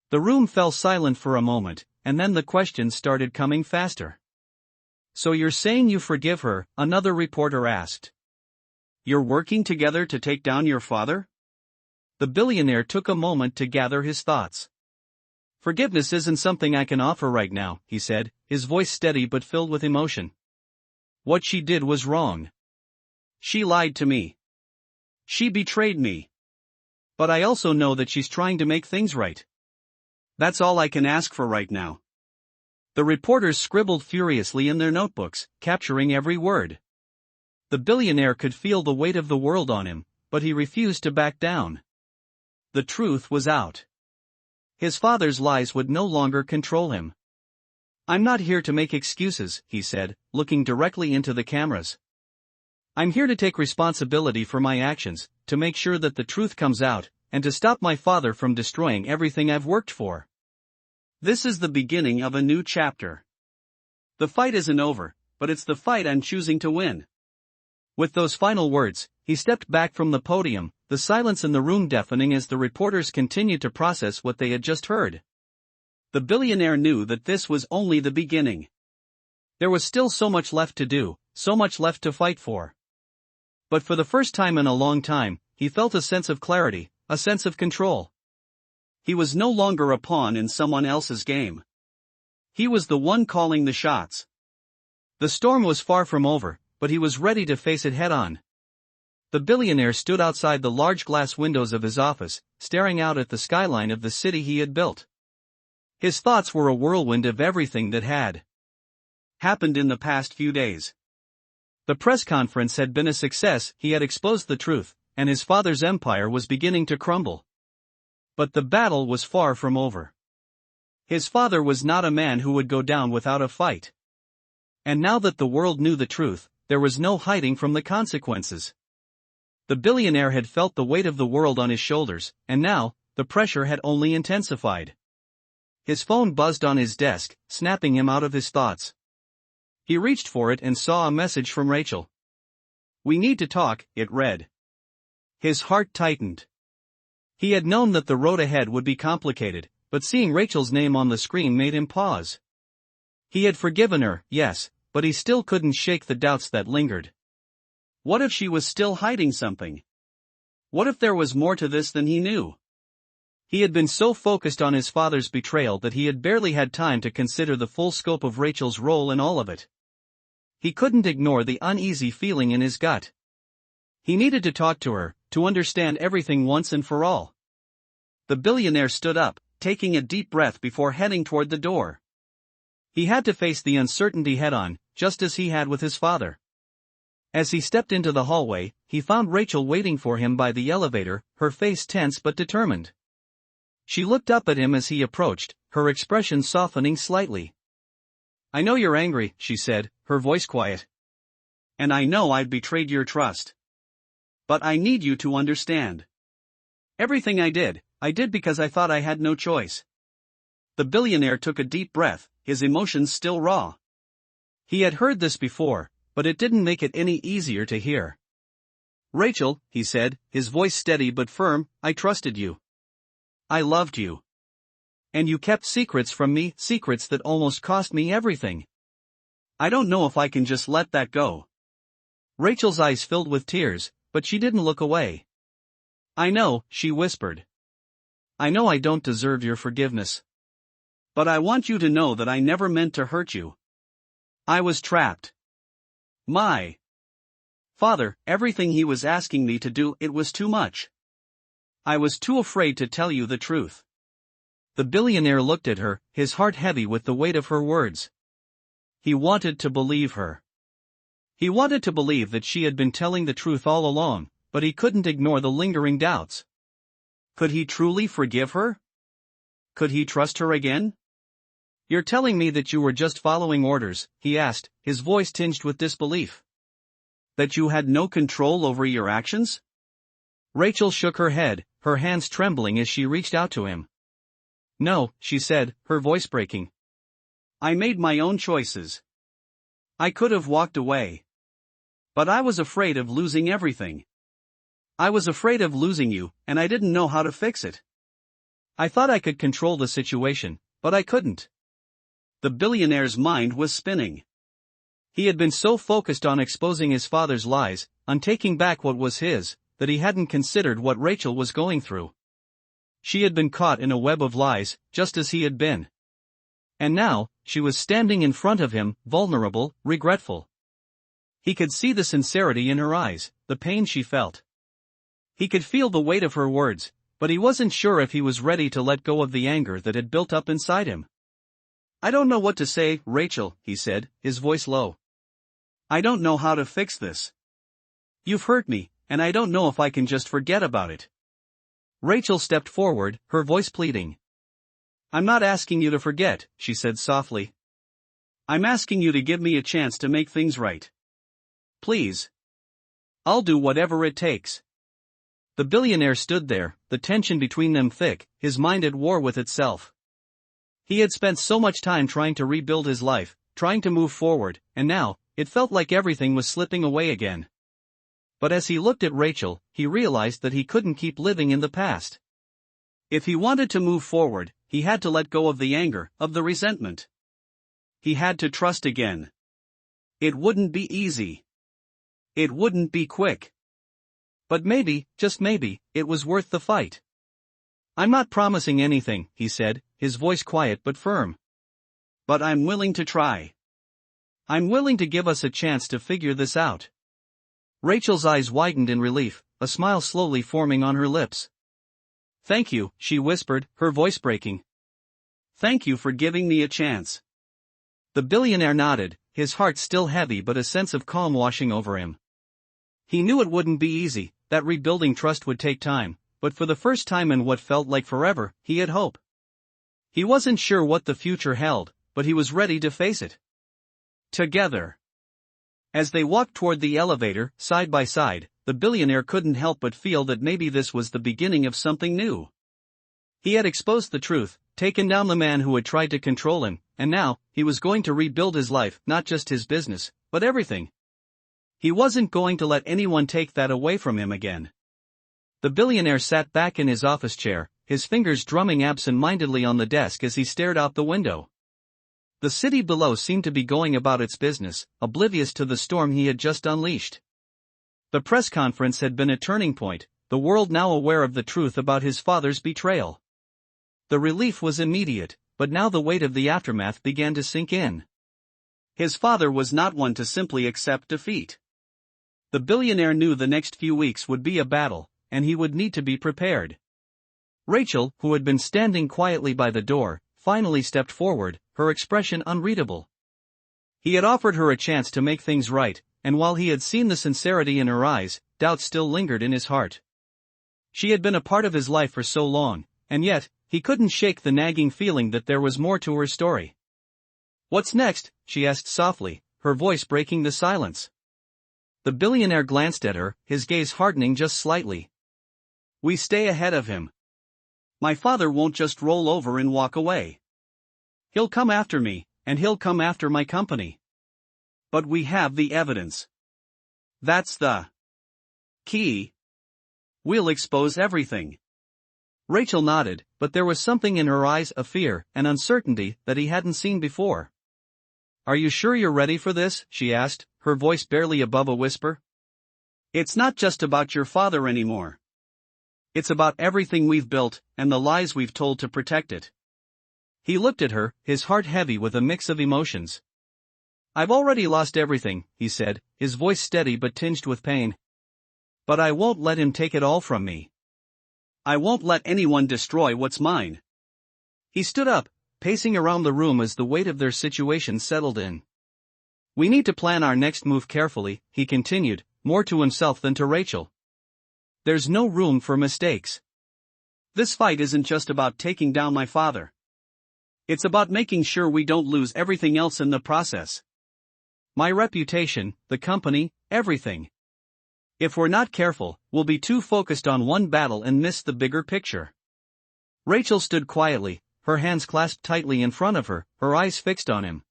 The room fell silent for a moment, and then the questions started coming faster. So you're saying you forgive her? Another reporter asked. You're working together to take down your father? The billionaire took a moment to gather his thoughts. Forgiveness isn't something I can offer right now, he said, his voice steady but filled with emotion. What she did was wrong. She lied to me. She betrayed me. But I also know that she's trying to make things right. That's all I can ask for right now. The reporters scribbled furiously in their notebooks, capturing every word. The billionaire could feel the weight of the world on him, but he refused to back down. The truth was out. His father's lies would no longer control him. I'm not here to make excuses, he said, looking directly into the cameras. I'm here to take responsibility for my actions, to make sure that the truth comes out, and to stop my father from destroying everything I've worked for. This is the beginning of a new chapter. The fight isn't over, but it's the fight I'm choosing to win. With those final words, he stepped back from the podium, the silence in the room deafening as the reporters continued to process what they had just heard. The billionaire knew that this was only the beginning. There was still so much left to do, so much left to fight for. But for the first time in a long time, he felt a sense of clarity, a sense of control. He was no longer a pawn in someone else's game. He was the one calling the shots. The storm was far from over, but he was ready to face it head-on. The billionaire stood outside the large glass windows of his office, staring out at the skyline of the city he had built. His thoughts were a whirlwind of everything that had happened in the past few days. The press conference had been a success, he had exposed the truth, and his father's empire was beginning to crumble. But the battle was far from over. His father was not a man who would go down without a fight. And now that the world knew the truth, there was no hiding from the consequences. The billionaire had felt the weight of the world on his shoulders, and now, the pressure had only intensified. His phone buzzed on his desk, snapping him out of his thoughts. He reached for it and saw a message from Rachel. "We need to talk," it read. His heart tightened. He had known that the road ahead would be complicated, but seeing Rachel's name on the screen made him pause. He had forgiven her, yes, but he still couldn't shake the doubts that lingered. What if she was still hiding something? What if there was more to this than he knew? He had been so focused on his father's betrayal that he had barely had time to consider the full scope of Rachel's role in all of it. He couldn't ignore the uneasy feeling in his gut. He needed to talk to her, to understand everything once and for all. The billionaire stood up, taking a deep breath before heading toward the door. He had to face the uncertainty head-on, just as he had with his father. As he stepped into the hallway, he found Rachel waiting for him by the elevator, her face tense but determined. She looked up at him as he approached, her expression softening slightly. "I know you're angry," she said, her voice quiet. "And I know I've betrayed your trust. But I need you to understand. Everything I did because I thought I had no choice." The billionaire took a deep breath, his emotions still raw. He had heard this before, but it didn't make it any easier to hear. "Rachel," he said, his voice steady but firm, "I trusted you. I loved you. And you kept secrets from me, secrets that almost cost me everything. I don't know if I can just let that go." Rachel's eyes filled with tears, but she didn't look away. "I know," she whispered. "I know I don't deserve your forgiveness. But I want you to know that I never meant to hurt you. I was trapped. My father, everything he was asking me to do, it was too much. I was too afraid to tell you the truth." The billionaire looked at her, his heart heavy with the weight of her words. He wanted to believe her. He wanted to believe that she had been telling the truth all along, but he couldn't ignore the lingering doubts. Could he truly forgive her? Could he trust her again? "You're telling me that you were just following orders?" he asked, his voice tinged with disbelief. "That you had no control over your actions?" Rachel shook her head, her hands trembling as she reached out to him. "No," she said, her voice breaking. "I made my own choices. I could have walked away. But I was afraid of losing everything. I was afraid of losing you, and I didn't know how to fix it. I thought I could control the situation, but I couldn't." The billionaire's mind was spinning. He had been so focused on exposing his father's lies, on taking back what was his, that he hadn't considered what Rachel was going through. She had been caught in a web of lies, just as he had been. And now, she was standing in front of him, vulnerable, regretful. He could see the sincerity in her eyes, the pain she felt. He could feel the weight of her words, but he wasn't sure if he was ready to let go of the anger that had built up inside him. "I don't know what to say, Rachel," he said, his voice low. "I don't know how to fix this. You've hurt me, and I don't know if I can just forget about it." Rachel stepped forward, her voice pleading. "I'm not asking you to forget," she said softly. "I'm asking you to give me a chance to make things right. Please. I'll do whatever it takes." The billionaire stood there, the tension between them thick, his mind at war with itself. He had spent so much time trying to rebuild his life, trying to move forward, and now, it felt like everything was slipping away again. But as he looked at Rachel, he realized that he couldn't keep living in the past. If he wanted to move forward, he had to let go of the anger, of the resentment. He had to trust again. It wouldn't be easy. It wouldn't be quick. But maybe, just maybe, it was worth the fight. "I'm not promising anything," he said, his voice quiet but firm. "But I'm willing to try. I'm willing to give us a chance to figure this out." Rachel's eyes widened in relief, a smile slowly forming on her lips. "Thank you," she whispered, her voice breaking. "Thank you for giving me a chance." The billionaire nodded, his heart still heavy but a sense of calm washing over him. He knew it wouldn't be easy, that rebuilding trust would take time, but for the first time in what felt like forever, he had hope. He wasn't sure what the future held, but he was ready to face it. Together. As they walked toward the elevator, side by side, the billionaire couldn't help but feel that maybe this was the beginning of something new. He had exposed the truth, taken down the man who had tried to control him, and now, he was going to rebuild his life, not just his business, but everything. He wasn't going to let anyone take that away from him again. The billionaire sat back in his office chair, his fingers drumming absent-mindedly on the desk as he stared out the window. The city below seemed to be going about its business, oblivious to the storm he had just unleashed. The press conference had been a turning point, the world now aware of the truth about his father's betrayal. The relief was immediate, but now the weight of the aftermath began to sink in. His father was not one to simply accept defeat. The billionaire knew the next few weeks would be a battle, and he would need to be prepared. Rachel, who had been standing quietly by the door, finally stepped forward, her expression unreadable. He had offered her a chance to make things right, and while he had seen the sincerity in her eyes, doubt still lingered in his heart. She had been a part of his life for so long, and yet, he couldn't shake the nagging feeling that there was more to her story. "What's next?" she asked softly, her voice breaking the silence. The billionaire glanced at her, his gaze hardening just slightly. "We stay ahead of him. My father won't just roll over and walk away. He'll come after me, and he'll come after my company. But we have the evidence. That's the key. We'll expose everything." Rachel nodded, but there was something in her eyes of fear and uncertainty that he hadn't seen before. "Are you sure you're ready for this?" she asked, her voice barely above a whisper. "It's not just about your father anymore. It's about everything we've built, and the lies we've told to protect it." He looked at her, his heart heavy with a mix of emotions. "I've already lost everything," he said, his voice steady but tinged with pain. "But I won't let him take it all from me. I won't let anyone destroy what's mine." He stood up, pacing around the room as the weight of their situation settled in. "We need to plan our next move carefully," he continued, more to himself than to Rachel. "There's no room for mistakes. This fight isn't just about taking down my father. It's about making sure we don't lose everything else in the process. My reputation, the company, everything. If we're not careful, we'll be too focused on one battle and miss the bigger picture." Rachel stood quietly, her hands clasped tightly in front of her, her eyes fixed on him.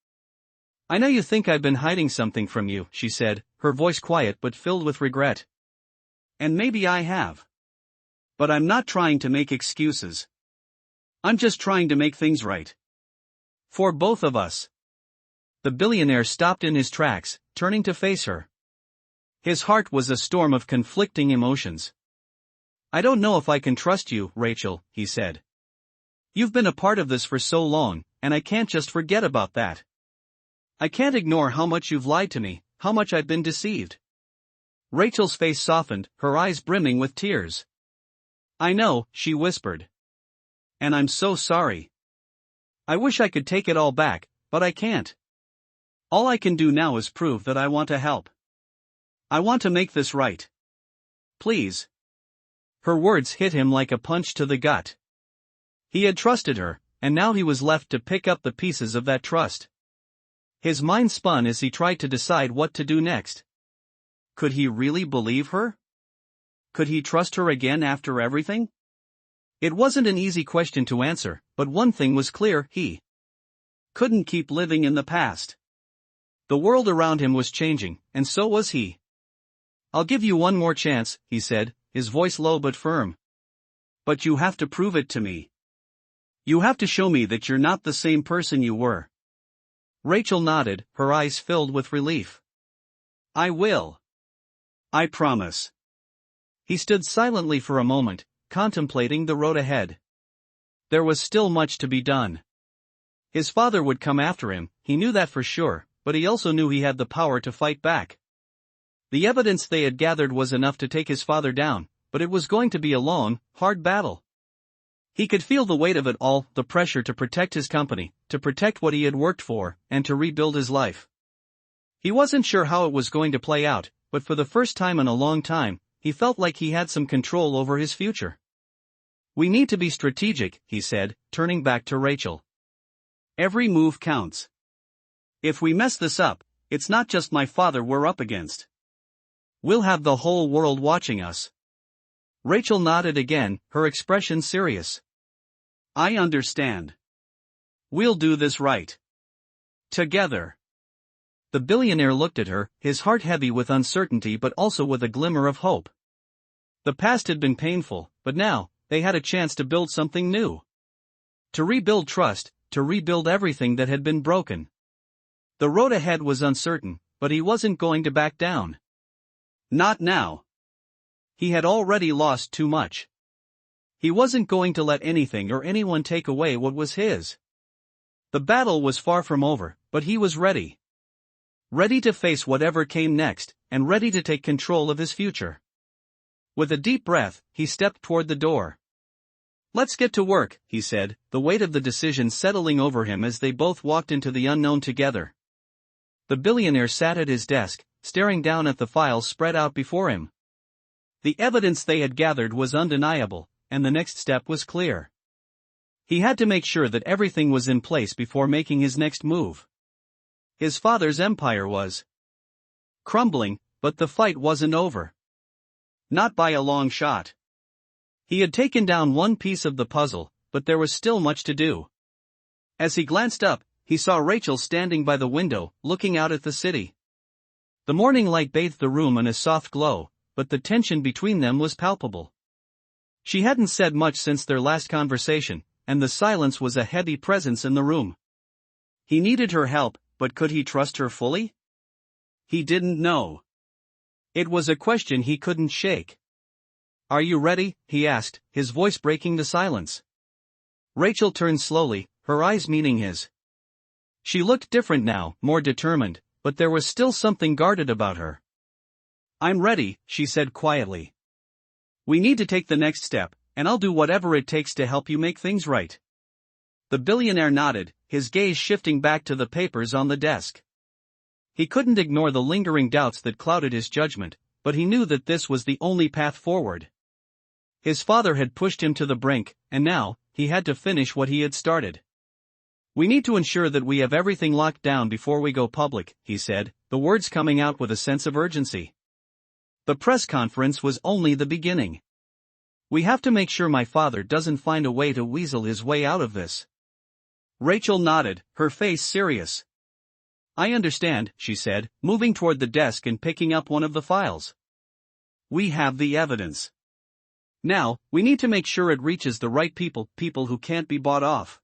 "I know you think I've been hiding something from you," she said, her voice quiet but filled with regret. "And maybe I have. But I'm not trying to make excuses. I'm just trying to make things right. For both of us." The billionaire stopped in his tracks, turning to face her. His heart was a storm of conflicting emotions. "I don't know if I can trust you, Rachel," he said. "You've been a part of this for so long, and I can't just forget about that. I can't ignore how much you've lied to me, how much I've been deceived." Rachel's face softened, her eyes brimming with tears. "I know," she whispered. "And I'm so sorry. I wish I could take it all back, but I can't. All I can do now is prove that I want to help. I want to make this right. Please." Her words hit him like a punch to the gut. He had trusted her, and now he was left to pick up the pieces of that trust. His mind spun as he tried to decide what to do next. Could he really believe her? Could he trust her again after everything? It wasn't an easy question to answer, but one thing was clear: he couldn't keep living in the past. The world around him was changing, and so was he. "I'll give you one more chance," he said, his voice low but firm. "But you have to prove it to me. You have to show me that you're not the same person you were." Rachel nodded, her eyes filled with relief. "I will. I promise." He stood silently for a moment, contemplating the road ahead. There was still much to be done. His father would come after him, he knew that for sure, but he also knew he had the power to fight back. The evidence they had gathered was enough to take his father down, but it was going to be a long, hard battle. He could feel the weight of it all, the pressure to protect his company, to protect what he had worked for, and to rebuild his life. He wasn't sure how it was going to play out, but for the first time in a long time, he felt like he had some control over his future. "We need to be strategic," he said, turning back to Rachel. "Every move counts. If we mess this up, it's not just my father we're up against. We'll have the whole world watching us. Rachel nodded again, her expression serious. I understand. We'll do this right. Together. The billionaire looked at her, his heart heavy with uncertainty but also with a glimmer of hope. The past had been painful, but now, they had a chance to build something new. To rebuild trust, to rebuild everything that had been broken. The road ahead was uncertain, but he wasn't going to back down. Not now. He had already lost too much. He wasn't going to let anything or anyone take away what was his. The battle was far from over, but he was ready. Ready to face whatever came next, and ready to take control of his future. With a deep breath, he stepped toward the door. Let's get to work, he said, the weight of the decision settling over him as they both walked into the unknown together. The billionaire sat at his desk, staring down at the files spread out before him. The evidence they had gathered was undeniable, and the next step was clear. He had to make sure that everything was in place before making his next move. His father's empire was crumbling, but the fight wasn't over. Not by a long shot. He had taken down one piece of the puzzle, but there was still much to do. As he glanced up, he saw Rachel standing by the window, looking out at the city. The morning light bathed the room in a soft glow, but the tension between them was palpable. She hadn't said much since their last conversation, and the silence was a heavy presence in the room. He needed her help, but could he trust her fully? He didn't know. It was a question he couldn't shake. Are you ready? He asked, his voice breaking the silence. Rachel turned slowly, her eyes meeting his. She looked different now, more determined, but there was still something guarded about her. I'm ready, she said quietly. We need to take the next step, and I'll do whatever it takes to help you make things right. The billionaire nodded, his gaze shifting back to the papers on the desk. He couldn't ignore the lingering doubts that clouded his judgment, but he knew that this was the only path forward. His father had pushed him to the brink, and now, he had to finish what he had started. We need to ensure that we have everything locked down before we go public, he said, the words coming out with a sense of urgency. The press conference was only the beginning. We have to make sure my father doesn't find a way to weasel his way out of this. Rachel nodded, her face serious. I understand, she said, moving toward the desk and picking up one of the files. We have the evidence. Now, we need to make sure it reaches the right people who can't be bought off.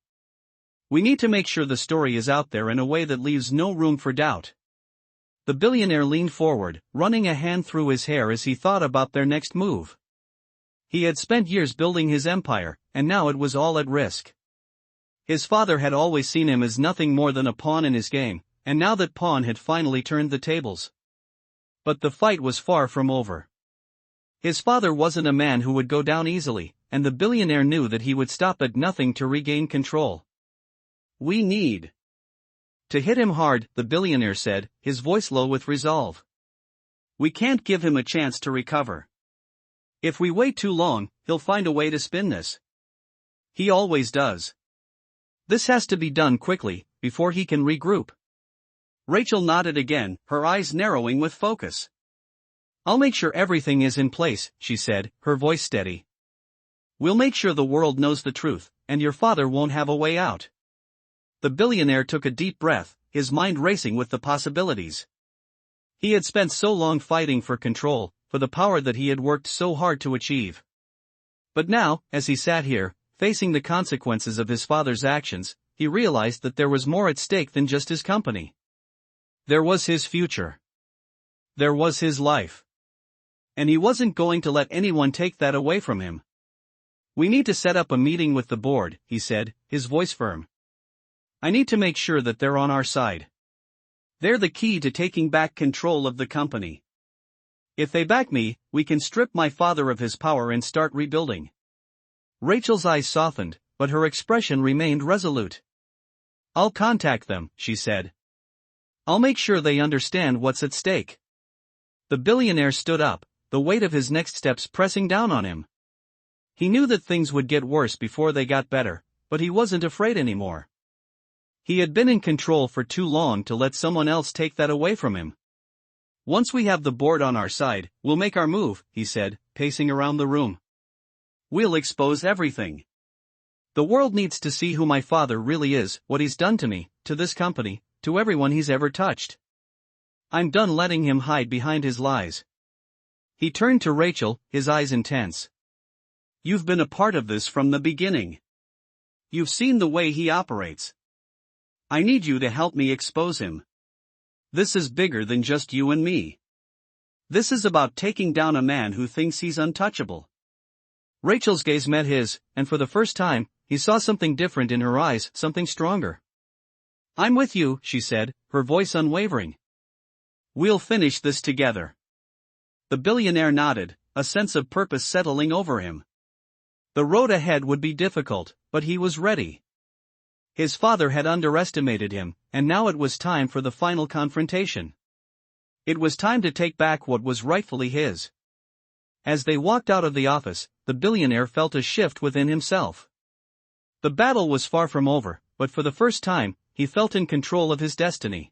We need to make sure the story is out there in a way that leaves no room for doubt. The billionaire leaned forward, running a hand through his hair as he thought about their next move. He had spent years building his empire, and now it was all at risk. His father had always seen him as nothing more than a pawn in his game, and now that pawn had finally turned the tables. But the fight was far from over. His father wasn't a man who would go down easily, and the billionaire knew that he would stop at nothing to regain control. We need to hit him hard, the billionaire said, his voice low with resolve. We can't give him a chance to recover. If we wait too long, he'll find a way to spin this. He always does. This has to be done quickly, before he can regroup. Rachel nodded again, her eyes narrowing with focus. I'll make sure everything is in place, she said, her voice steady. We'll make sure the world knows the truth, and your father won't have a way out. The billionaire took a deep breath, his mind racing with the possibilities. He had spent so long fighting for control, for the power that he had worked so hard to achieve. But now, as he sat here, facing the consequences of his father's actions, he realized that there was more at stake than just his company. There was his future. There was his life. And he wasn't going to let anyone take that away from him. We need to set up a meeting with the board, he said, his voice firm. I need to make sure that they're on our side. They're the key to taking back control of the company. If they back me, we can strip my father of his power and start rebuilding. Rachel's eyes softened, but her expression remained resolute. I'll contact them, she said. I'll make sure they understand what's at stake. The billionaire stood up, the weight of his next steps pressing down on him. He knew that things would get worse before they got better, but he wasn't afraid anymore. He had been in control for too long to let someone else take that away from him. Once we have the board on our side, we'll make our move, he said, pacing around the room. We'll expose everything. The world needs to see who my father really is, what he's done to me, to this company, to everyone he's ever touched. I'm done letting him hide behind his lies. He turned to Rachel, his eyes intense. You've been a part of this from the beginning. You've seen the way he operates. I need you to help me expose him. This is bigger than just you and me. This is about taking down a man who thinks he's untouchable. Rachel's gaze met his, and for the first time, he saw something different in her eyes, something stronger. I'm with you, she said, her voice unwavering. We'll finish this together. The billionaire nodded, a sense of purpose settling over him. The road ahead would be difficult, but he was ready. His father had underestimated him, and now it was time for the final confrontation. It was time to take back what was rightfully his. As they walked out of the office, the billionaire felt a shift within himself. The battle was far from over, but for the first time, he felt in control of his destiny.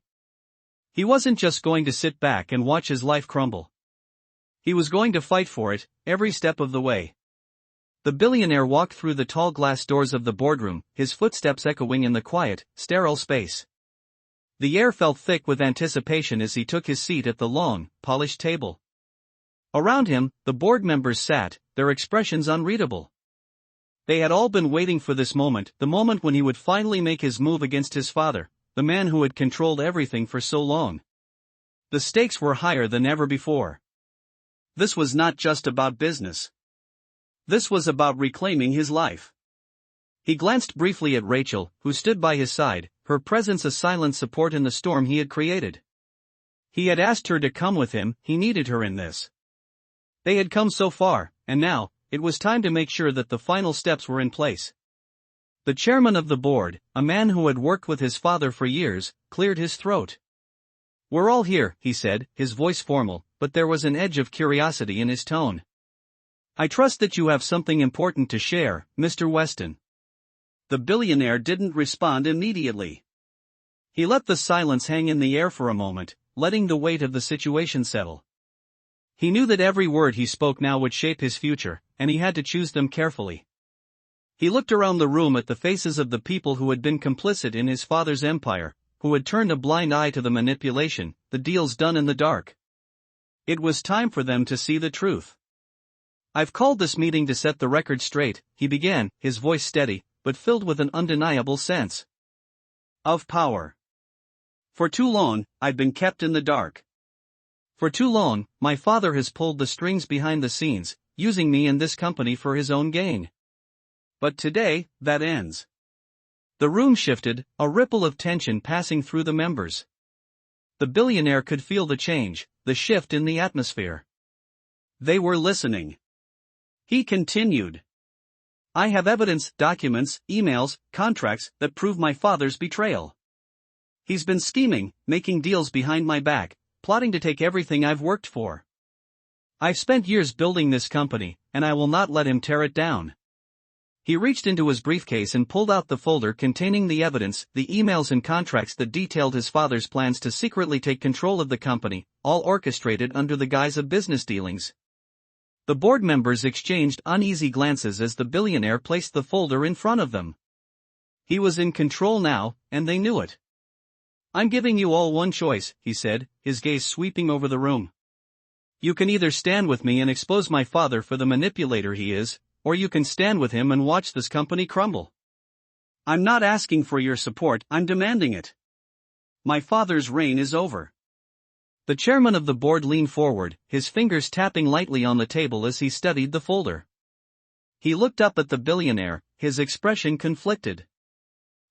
He wasn't just going to sit back and watch his life crumble. He was going to fight for it, every step of the way. The billionaire walked through the tall glass doors of the boardroom, his footsteps echoing in the quiet, sterile space. The air felt thick with anticipation as he took his seat at the long, polished table. Around him, the board members sat, their expressions unreadable. They had all been waiting for this moment, the moment when he would finally make his move against his father, the man who had controlled everything for so long. The stakes were higher than ever before. This was not just about business. This was about reclaiming his life. He glanced briefly at Rachel, who stood by his side, her presence a silent support in the storm he had created. He had asked her to come with him, he needed her in this. They had come so far, and now, it was time to make sure that the final steps were in place. The chairman of the board, a man who had worked with his father for years, cleared his throat. We're all here, he said, his voice formal, but there was an edge of curiosity in his tone. I trust that you have something important to share, Mr. Weston. The billionaire didn't respond immediately. He let the silence hang in the air for a moment, letting the weight of the situation settle. He knew that every word he spoke now would shape his future, and he had to choose them carefully. He looked around the room at the faces of the people who had been complicit in his father's empire, who had turned a blind eye to the manipulation, the deals done in the dark. It was time for them to see the truth. I've called this meeting to set the record straight, he began, his voice steady, but filled with an undeniable sense of power. For too long, I've been kept in the dark. For too long, my father has pulled the strings behind the scenes, using me and this company for his own gain. But today, that ends. The room shifted, a ripple of tension passing through the members. The billionaire could feel the change, the shift in the atmosphere. They were listening. He continued. I have evidence, documents, emails, contracts that prove my father's betrayal. He's been scheming, making deals behind my back, plotting to take everything I've worked for. I've spent years building this company, and I will not let him tear it down. He reached into his briefcase and pulled out the folder containing the evidence, the emails and contracts that detailed his father's plans to secretly take control of the company, all orchestrated under the guise of business dealings. The board members exchanged uneasy glances as the billionaire placed the folder in front of them. He was in control now, and they knew it. I'm giving you all one choice, he said, his gaze sweeping over the room. You can either stand with me and expose my father for the manipulator he is, or you can stand with him and watch this company crumble. I'm not asking for your support, I'm demanding it. My father's reign is over. The chairman of the board leaned forward, his fingers tapping lightly on the table as he studied the folder. He looked up at the billionaire, his expression conflicted.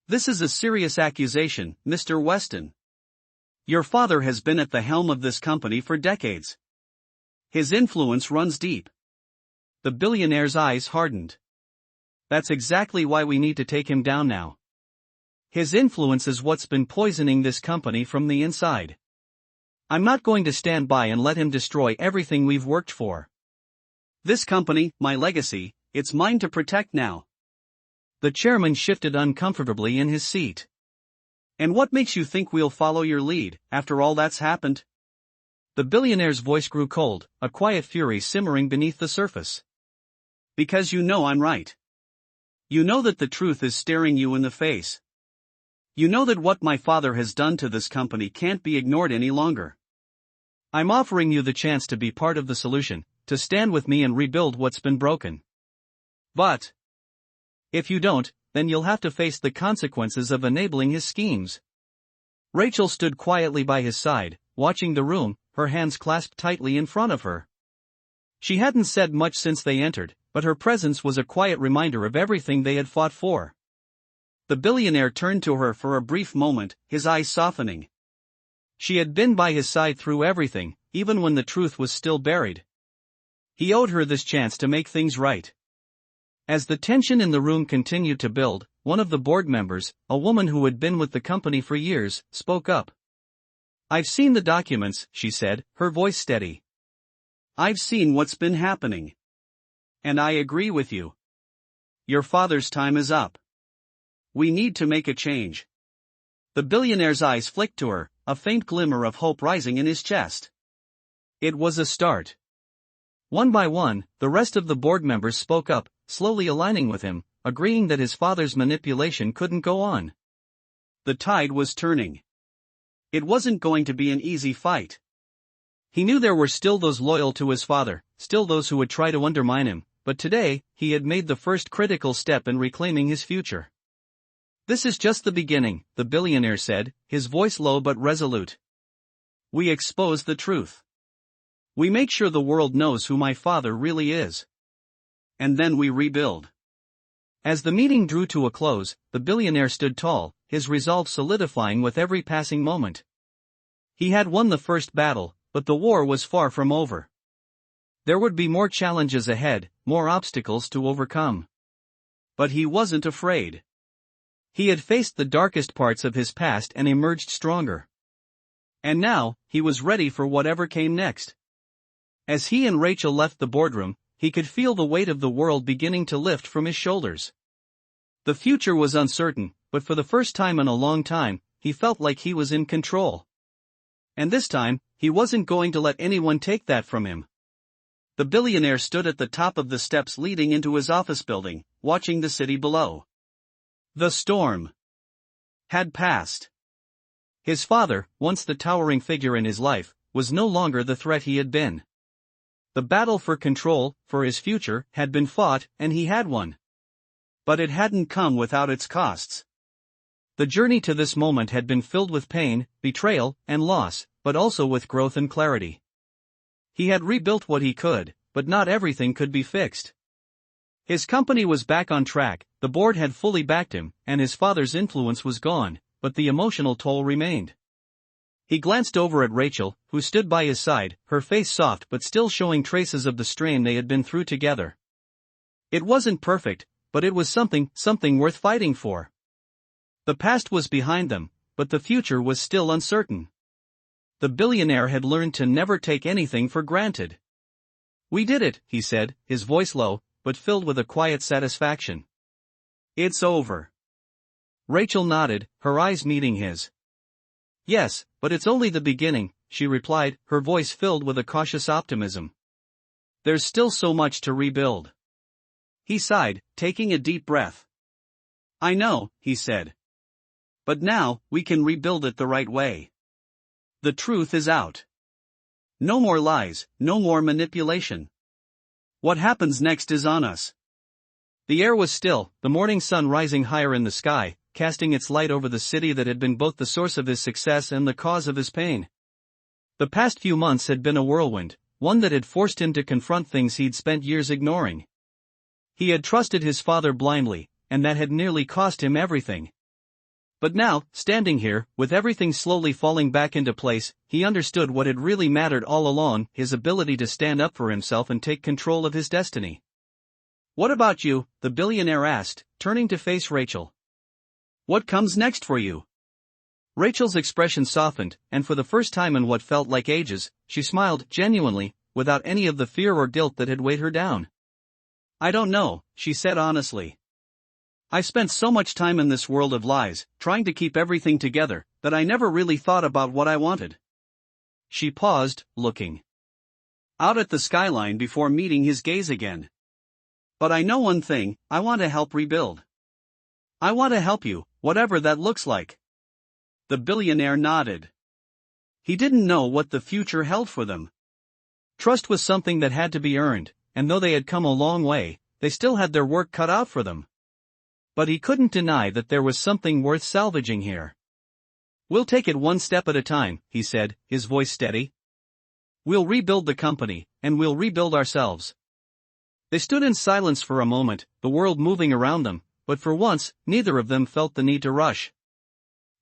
This is a serious accusation, Mr. Weston. Your father has been at the helm of this company for decades. His influence runs deep. The billionaire's eyes hardened. That's exactly why we need to take him down now. His influence is what's been poisoning this company from the inside. I'm not going to stand by and let him destroy everything we've worked for. This company, my legacy, it's mine to protect now. The chairman shifted uncomfortably in his seat. And what makes you think we'll follow your lead, after all that's happened? The billionaire's voice grew cold, a quiet fury simmering beneath the surface. Because you know I'm right. You know that the truth is staring you in the face. You know that what my father has done to this company can't be ignored any longer. I'm offering you the chance to be part of the solution, to stand with me and rebuild what's been broken. But if you don't, then you'll have to face the consequences of enabling his schemes. Rachel stood quietly by his side, watching the room, her hands clasped tightly in front of her. She hadn't said much since they entered, but her presence was a quiet reminder of everything they had fought for. The billionaire turned to her for a brief moment, his eyes softening. She had been by his side through everything, even when the truth was still buried. He owed her this chance to make things right. As the tension in the room continued to build, one of the board members, a woman who had been with the company for years, spoke up. I've seen the documents, she said, her voice steady. I've seen what's been happening. And I agree with you. Your father's time is up. We need to make a change. The billionaire's eyes flicked to her, a faint glimmer of hope rising in his chest. It was a start. One by one, the rest of the board members spoke up, slowly aligning with him, agreeing that his father's manipulation couldn't go on. The tide was turning. It wasn't going to be an easy fight. He knew there were still those loyal to his father, still those who would try to undermine him, but today, he had made the first critical step in reclaiming his future. This is just the beginning, the billionaire said, his voice low but resolute. We expose the truth. We make sure the world knows who my father really is. And then we rebuild. As the meeting drew to a close, the billionaire stood tall, his resolve solidifying with every passing moment. He had won the first battle, but the war was far from over. There would be more challenges ahead, more obstacles to overcome. But he wasn't afraid. He had faced the darkest parts of his past and emerged stronger. And now, he was ready for whatever came next. As he and Rachel left the boardroom, he could feel the weight of the world beginning to lift from his shoulders. The future was uncertain, but for the first time in a long time, he felt like he was in control. And this time, he wasn't going to let anyone take that from him. The billionaire stood at the top of the steps leading into his office building, watching the city below. The storm had passed. His father, once the towering figure in his life, was no longer the threat he had been. The battle for control, for his future, had been fought, and he had won. But it hadn't come without its costs. The journey to this moment had been filled with pain, betrayal, and loss, but also with growth and clarity. He had rebuilt what he could, but not everything could be fixed. His company was back on track, the board had fully backed him, and his father's influence was gone, but the emotional toll remained. He glanced over at Rachel, who stood by his side, her face soft but still showing traces of the strain they had been through together. It wasn't perfect, but it was something worth fighting for. The past was behind them, but the future was still uncertain. The billionaire had learned to never take anything for granted. We did it, he said, his voice low, but filled with a quiet satisfaction. It's over. Rachel nodded, her eyes meeting his. Yes, but it's only the beginning, she replied, her voice filled with a cautious optimism. There's still so much to rebuild. He sighed, taking a deep breath. I know, he said. But now, we can rebuild it the right way. The truth is out. No more lies, no more manipulation. What happens next is on us. The air was still, the morning sun rising higher in the sky, casting its light over the city that had been both the source of his success and the cause of his pain. The past few months had been a whirlwind, one that had forced him to confront things he'd spent years ignoring. He had trusted his father blindly, and that had nearly cost him everything. But now, standing here, with everything slowly falling back into place, he understood what had really mattered all along, his ability to stand up for himself and take control of his destiny. What about you? The billionaire asked, turning to face Rachel. What comes next for you? Rachel's expression softened, and for the first time in what felt like ages, she smiled genuinely, without any of the fear or guilt that had weighed her down. I don't know, she said honestly. I spent so much time in this world of lies, trying to keep everything together, that I never really thought about what I wanted. she paused, looking out at the skyline before meeting his gaze again. But I know one thing, I want to help rebuild. I want to help you, whatever that looks like. The billionaire nodded. He didn't know what the future held for them. Trust was something that had to be earned, and though they had come a long way, they still had their work cut out for them. But he couldn't deny that there was something worth salvaging here. We'll take it one step at a time, he said, his voice steady. We'll rebuild the company, and we'll rebuild ourselves. They stood in silence for a moment, the world moving around them, but for once, neither of them felt the need to rush.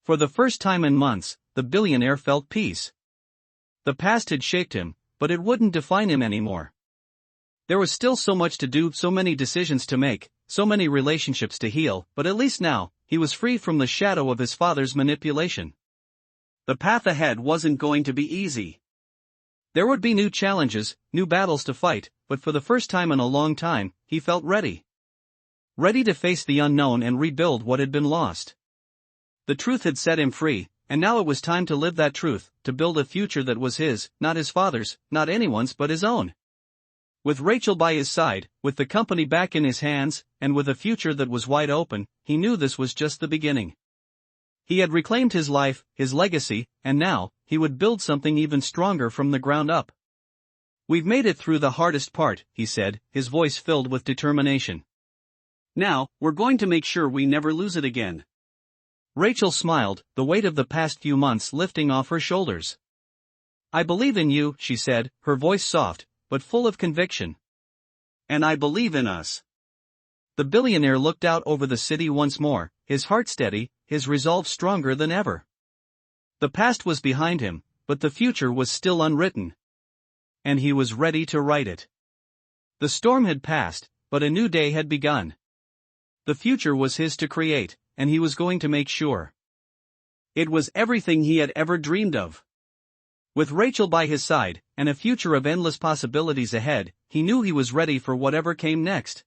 For the first time in months, the billionaire felt peace. The past had shaped him, but it wouldn't define him anymore. There was still so much to do, so many decisions to make, so many relationships to heal, but at least now, he was free from the shadow of his father's manipulation. The path ahead wasn't going to be easy. There would be new challenges, new battles to fight, but for the first time in a long time, he felt ready. Ready to face the unknown and rebuild what had been lost. The truth had set him free, and now it was time to live that truth, to build a future that was his, not his father's, not anyone's but his own. With Rachel by his side, with the company back in his hands, and with a future that was wide open, he knew this was just the beginning. He had reclaimed his life, his legacy, and now, he would build something even stronger from the ground up. We've made it through the hardest part, he said, his voice filled with determination. Now, we're going to make sure we never lose it again. Rachel smiled, the weight of the past few months lifting off her shoulders. I believe in you, she said, her voice soft, but full of conviction. And I believe in us. The billionaire looked out over the city once more, his heart steady, his resolve stronger than ever. The past was behind him, but the future was still unwritten. And he was ready to write it. The storm had passed, but a new day had begun. The future was his to create, and he was going to make sure. It was everything he had ever dreamed of. With Rachel by his side, and a future of endless possibilities ahead, he knew he was ready for whatever came next.